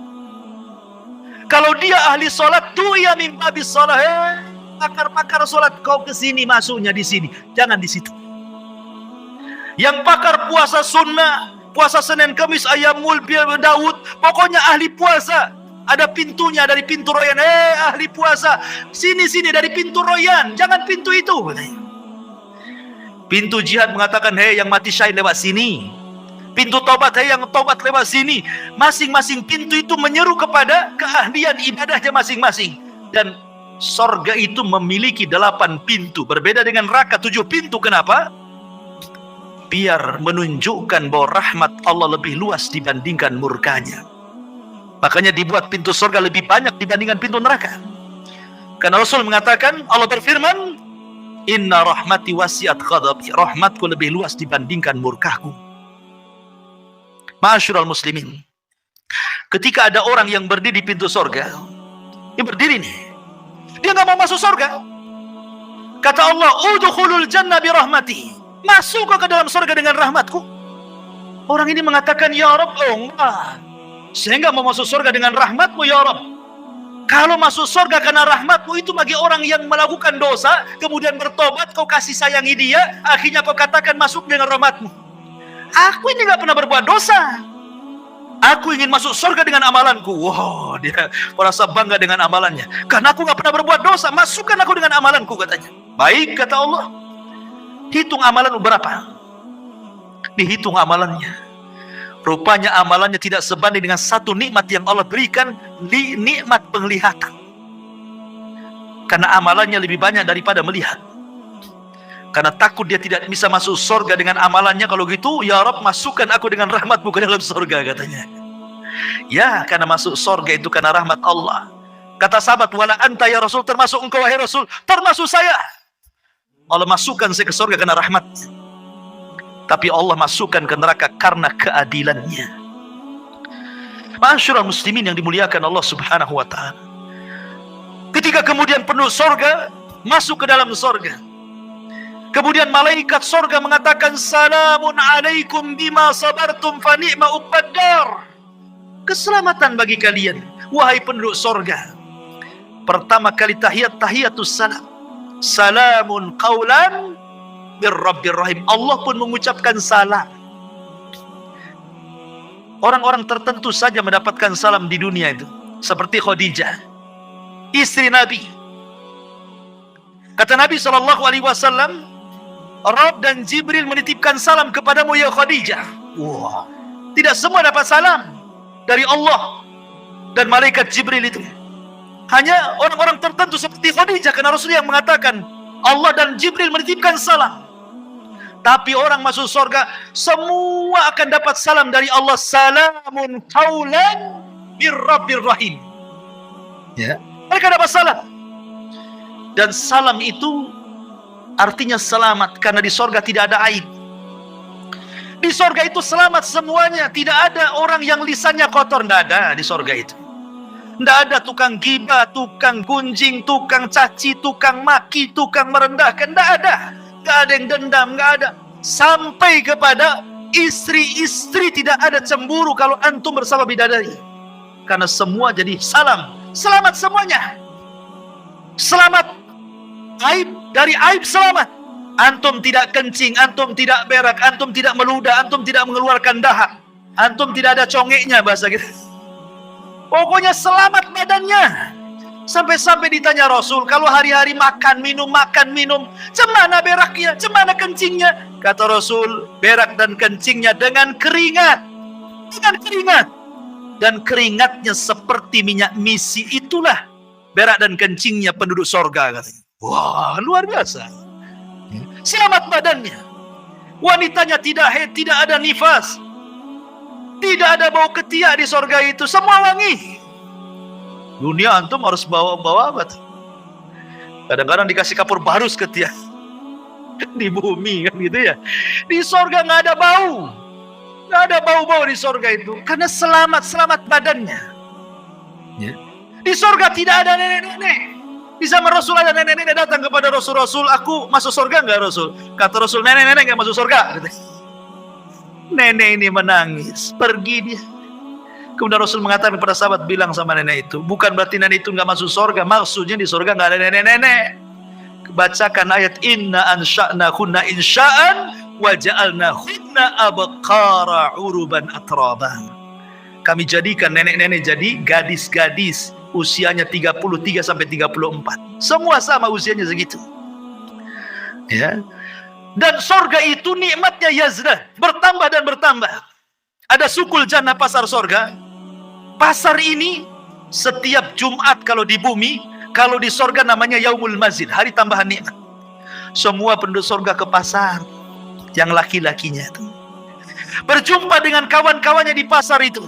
Kalau dia ahli sholat, tuh ya min babis sholat. Pakar-pakar sholat, kau ke sini, masuknya di sini, jangan di situ. Yang pakar puasa sunnah, puasa Senin Kamis, Ayyamul Daud, pokoknya ahli puasa, ada pintunya dari pintu royan. Ahli puasa, sini dari pintu royan, jangan pintu itu. Pintu jihad mengatakan, yang mati syahid lewat sini. Pintu tobat, yang tobat lewat sini. Masing-masing pintu itu menyeru kepada keahlian ibadahnya masing-masing. Dan sorga itu memiliki 8 pintu. Berbeda dengan neraka 7 pintu. Kenapa? Biar menunjukkan bahwa rahmat Allah lebih luas dibandingkan murkanya. Makanya dibuat pintu sorga lebih banyak dibandingkan pintu neraka. Karena Rasul mengatakan, Allah berfirman, Inna rahmati wasiat ghadabi. Rahmatku lebih luas dibandingkan murkahku. Ma'asyiral muslimin, ketika ada orang yang berdiri di pintu sorga, dia berdiri nih, dia nggak mau masuk sorga. Kata Allah, udkhulul jannah bi rahmati, masuk ke dalam sorga dengan rahmatku. Orang ini mengatakan, ya Rabb, enggak, saya nggak mau masuk sorga dengan rahmatmu ya Rabb. Kalau masuk sorga karena rahmatmu itu bagi orang yang melakukan dosa, kemudian bertobat, kau kasih sayangi dia, akhirnya kau katakan masuk dengan rahmatmu. Aku ini gak pernah berbuat dosa. Aku ingin masuk surga dengan amalanku. Wow, dia merasa bangga dengan amalannya. Karena aku gak pernah berbuat dosa, masukkan aku dengan amalanku, katanya. Baik, kata Allah. Hitung amalan berapa? Dihitung amalannya. Rupanya amalannya tidak sebanding dengan satu nikmat yang Allah berikan, nikmat penglihatan. Karena amalannya lebih banyak daripada melihat. Karena takut dia tidak bisa masuk surga dengan amalannya. Kalau gitu, ya Rabb, masukkan aku dengan rahmatmu ke dalam surga, katanya. Ya, karena masuk surga itu karena rahmat Allah. Kata sahabat, wala anta ya Rasul, termasuk engkau wahai Rasul, termasuk saya. Allah masukkan saya ke surga karena rahmat. Tapi Allah masukkan ke neraka karena keadilannya. Ma'asyiral muslimin yang dimuliakan Allah Subhanahu wa ta'ala. Ketika kemudian penuh surga, masuk ke dalam surga. Kemudian malaikat surga mengatakan, Salamun alaikum bima sabartum fa ni'ma uqbaddar. Keselamatan bagi kalian, wahai penduduk surga. Pertama kali tahiyatus salam. Salamun qaulan mir rabbir rahim. Allah pun mengucapkan salam. Orang-orang tertentu saja mendapatkan salam di dunia itu. Seperti Khadijah, istri Nabi. Kata Nabi SAW, Rabb dan Jibril menitipkan salam kepadamu ya Khadijah. Wah, tidak semua dapat salam dari Allah dan malaikat Jibril itu. Hanya orang-orang tertentu seperti Khadijah, karena Rasul yang mengatakan Allah dan Jibril menitipkan salam. Tapi orang masuk surga semua akan dapat salam dari Allah. Salamun qaulan mir rabbir rahim. Ya, mereka dapat salam. Dan salam itu artinya selamat, karena di surga tidak ada aib. Di surga itu selamat semuanya. Tidak ada orang yang lisannya kotor. Tidak ada di surga itu. Tidak ada tukang ghibah, tukang gunjing, tukang caci, tukang maki, tukang merendahkan. Tidak ada. Tidak ada yang dendam. Tidak ada. Sampai kepada istri-istri tidak ada cemburu kalau antum bersama bidadari. Karena semua jadi salam. Selamat semuanya. Selamat Aib, dari aib selamat. Antum tidak kencing, antum tidak berak, antum tidak meludah, antum tidak mengeluarkan dahak, antum tidak ada congeknya bahasa kita. Pokoknya selamat badannya. Sampai-sampai ditanya Rasul, kalau hari-hari makan minum, cemana beraknya, cemana kencingnya? Kata Rasul, berak dan kencingnya dengan keringat. Dengan keringat. Dan keringatnya seperti minyak misi, itulah berak dan kencingnya penduduk sorga, katanya. Wah, luar biasa. Selamat badannya. Wanitanya tidak haid, tidak ada nifas. Tidak ada bau ketiak di sorga itu, semua wangi. Dunia antum harus bawa-bawa apa tuh? Kadang-kadang dikasih kapur barus ketiak. Di bumi kan gitu ya. Di sorga nggak ada bau. Nggak ada bau-bau di sorga itu. Karena selamat badannya. Ya. Di sorga tidak ada nenek-nenek. Di zaman Rasul ada nenek-nenek datang kepada Rasul. Aku masuk sorga nggak Rasul? Kata Rasul, nenek-nenek nggak masuk sorga. Nenek ini menangis. Pergi dia. Kemudian Rasul mengatakan kepada sahabat, bilang sama nenek itu, bukan berarti nenek itu nggak masuk sorga, maksudnya di sorga nggak ada nenek-nenek. Bacakan ayat inna ansha'na kunna insha'an wa ja'alna kunna abqara uruban atraban. Kami jadikan nenek-nenek jadi gadis-gadis usianya 33 sampai 34. Semua sama usianya segitu. Ya. Dan sorga itu nikmatnya yazdah, bertambah dan bertambah. Ada sukul jannah, pasar sorga. Pasar ini setiap Jumat kalau di bumi, kalau di sorga namanya Yaumul Mazid, hari tambahan nikmat. Semua penduduk sorga ke pasar, yang laki-lakinya itu berjumpa dengan kawan-kawannya di pasar itu.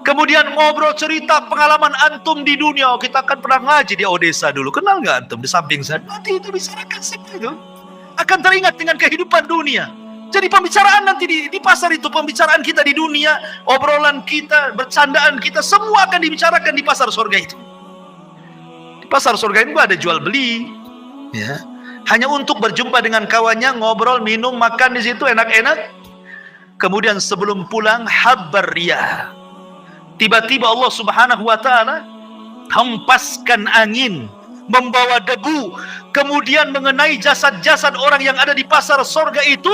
Kemudian ngobrol cerita pengalaman antum di dunia. Oh, kita kan pernah ngaji di Odessa dulu, kenal nggak antum di samping sana? Nanti itu bicarakan semua itu akan teringat dengan kehidupan dunia. Jadi pembicaraan nanti di pasar itu, pembicaraan kita di dunia, obrolan kita, bercandaan kita, semua akan dibicarakan di pasar surga itu. Di pasar surga itu ada jual beli, ya, hanya untuk berjumpa dengan kawannya, ngobrol, minum, makan di situ enak-enak. Kemudian sebelum pulang, habar riyah. Tiba-tiba Allah Subhanahu wa Ta'ala hempaskan angin, membawa debu, kemudian mengenai jasad-jasad orang yang ada di pasar surga itu.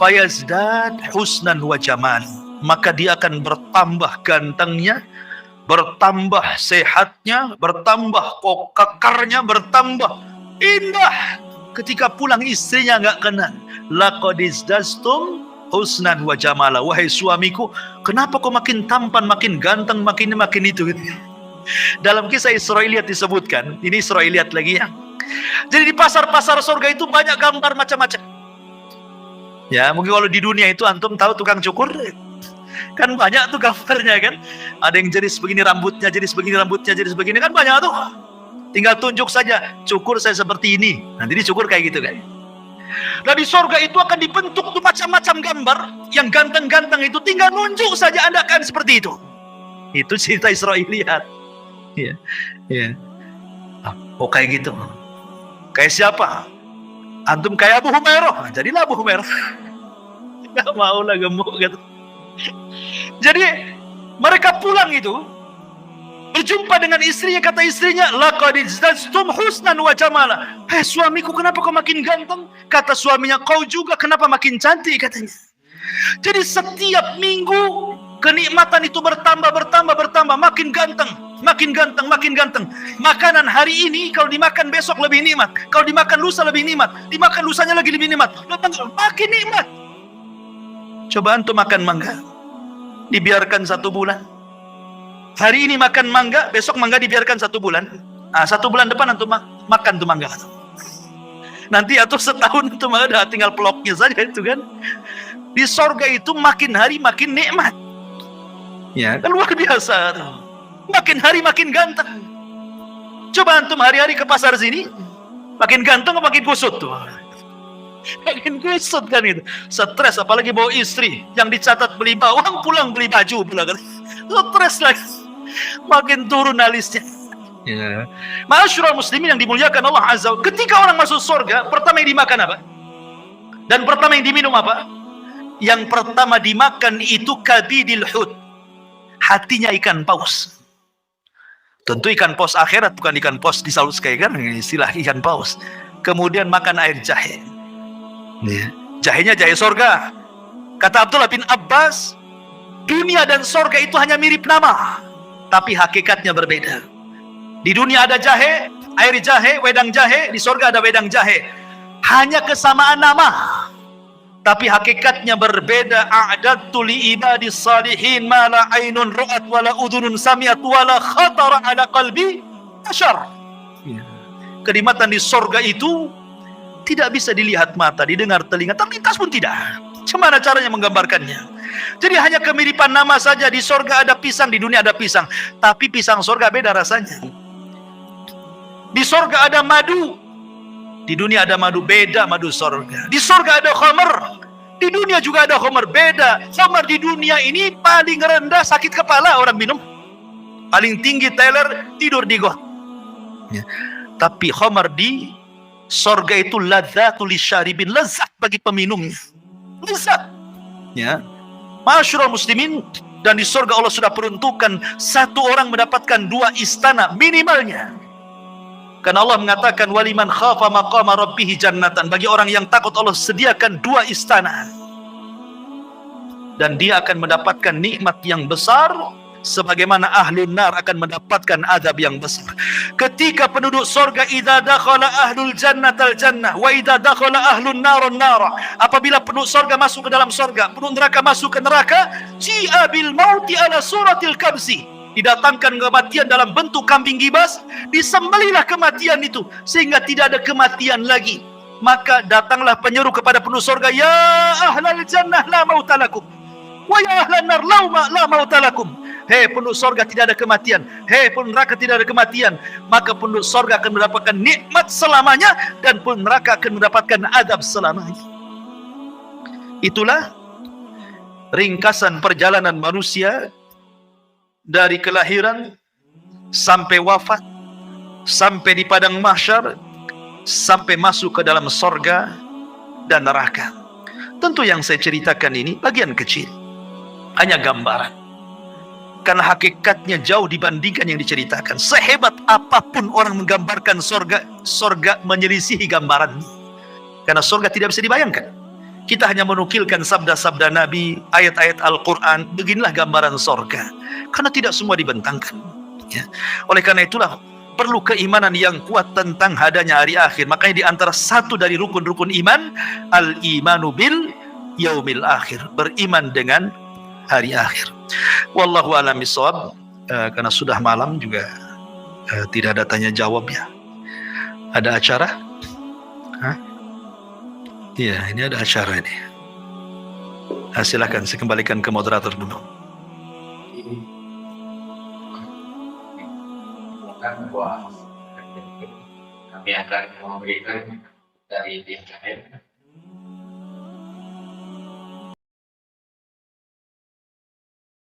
Fayazdad husnan wa jamal, maka dia akan bertambah gantengnya, bertambah sehatnya, bertambah kekarnya, bertambah indah. Ketika pulang istrinya nggak kenal. Laqad izdastum husnan wa jamala. Wahai suamiku, kenapa kau makin tampan, makin ganteng, makin itu gitu. Dalam kisah Israiliyat disebutkan, ini Israiliyat lagi ya. Jadi di pasar-pasar surga itu banyak gambar macam-macam. Ya, mungkin kalau di dunia itu antum tahu tukang cukur kan banyak tuh gambarnya kan. Ada yang jenis begini rambutnya, jenis begini rambutnya, jenis begini kan banyak tuh. Tinggal tunjuk saja, cukur saya seperti ini. Nanti dicukur kayak gitu kan. Nah di surga itu akan dibentuk tuh macam-macam gambar. Yang ganteng-ganteng itu tinggal nunjuk saja Anda akan seperti itu. Itu cerita Israiliyat. Iya, iya. Oh kayak gitu. Kayak siapa? Antum kayak Abu Humairah, jadilah Abu Humairah. Gak mau lah gemuk gitu. Jadi mereka pulang itu berjumpa dengan istrinya, kata istrinya, laqad izdastum husnan wa jamala. Hei suamiku, kenapa kau makin ganteng? Kata suaminya, kau juga kenapa makin cantik, katanya. Jadi setiap minggu kenikmatan itu bertambah, makin ganteng, makin ganteng, makin ganteng. Makanan hari ini kalau dimakan besok lebih nikmat, kalau dimakan lusa lebih nikmat, dimakan lusanya lagi lebih nikmat, makin nikmat. Coba antum makan mangga, dibiarkan 1 bulan. Hari ini makan mangga, besok mangga dibiarkan 1 bulan. 1 bulan depan antum makan tuh mangga. Nanti atau setahun itu mangga tinggal peloknya saja itu kan. Di sorga itu makin hari makin nikmat. Ya, kan luar biasa tuh. Makin hari makin ganteng. Coba antum hari-hari ke pasar sini, makin ganteng atau makin kusut tuh? Makin kusut kan itu. Stres, apalagi bawa istri yang dicatat beli bawang, pulang beli baju pula kan. Stres lagi. Makin turun alisnya. Ya. Ma'asyiral muslimin yang dimuliakan Allah Azza wa Jalla, ketika orang masuk surga, pertama yang dimakan apa? Dan pertama yang diminum apa? Yang pertama dimakan itu kabidil hut, hatinya ikan paus. Tentu ikan paus akhirat, bukan ikan paus di Saus kayak kan, istilah ikan paus. Kemudian makan air jahe. Jahenya jahe sorga. Kata Abdullah bin Abbas, dunia dan sorga itu hanya mirip nama, tapi hakikatnya berbeda. Di dunia ada jahe, air jahe, wedang jahe. Di sorga ada wedang jahe. Hanya kesamaan nama, tapi hakikatnya berbeda. A'dadtu li ibadis salihin ma la ainun ra'at wa la udhunun sami'at wa la khatara ala qalbi bashar. Kenikmatan di sorga itu tidak bisa dilihat mata, didengar telinga, terlintas pun tidak. Bagaimana caranya menggambarkannya? Jadi hanya kemiripan nama saja. Di sorga ada pisang, di dunia ada pisang, tapi pisang sorga beda rasanya. Di sorga ada madu, di dunia ada madu, beda madu sorga. Di sorga ada khamar, di dunia juga ada khamar, beda. Khamar di dunia ini paling rendah sakit kepala orang minum, paling tinggi teler tidur di got. Tapi khamar di sorga itu ladzatul lisyaribin, lezat bagi peminumnya, lezat. Masyarul muslimin, dan di sorga Allah sudah peruntukkan satu orang mendapatkan 2 istana minimalnya. Karena Allah mengatakan waliman khafa maqama rabbih jannatan, bagi orang yang takut Allah sediakan 2 istana. Dan dia akan mendapatkan nikmat yang besar sebagaimana ahlun nar akan mendapatkan azab yang besar. Ketika penduduk sorga, idza dakhala ahlul jannatal jannah wa idza dakhala ahlun narun nara, apabila penduduk sorga masuk ke dalam sorga, penduduk neraka masuk ke neraka, ji'a bil mauti ala suratil kabsi, didatangkan kematian dalam bentuk kambing gibas, disembelihlah kematian itu sehingga tidak ada kematian lagi. Maka datanglah penyeru kepada penduduk sorga, ya ahlal jannah la mautalakum wa ya ahlan nar la mautalakum. Hei penduduk sorga, tidak ada kematian. Hei penduduk neraka, tidak ada kematian. Maka penduduk sorga akan mendapatkan nikmat selamanya, dan penduduk neraka akan mendapatkan adab selamanya. Itulah ringkasan perjalanan manusia dari kelahiran sampai wafat, sampai di padang mahsyar, sampai masuk ke dalam sorga dan neraka. Tentu yang saya ceritakan ini bagian kecil, hanya gambaran. Karena hakikatnya jauh dibandingkan yang diceritakan. Sehebat apapun orang menggambarkan sorga, sorga menyelisihi gambaran. Karena sorga tidak bisa dibayangkan. Kita hanya menukilkan sabda-sabda Nabi, ayat-ayat Al-Quran. Beginilah gambaran sorga. Karena tidak semua dibentangkan. Oleh karena itulah perlu keimanan yang kuat tentang adanya hari akhir. Makanya di antara satu dari rukun-rukun iman, al-imanu bil yaumil akhir, beriman dengan hari akhir. Wallahu a'lam bishawab. Karena sudah malam juga, tidak ada tanya jawab ya. Ada acara? Iya, ini ada acara ini. Silakan saya kembalikan ke moderator dulu. Kami akan memberikan dari pihak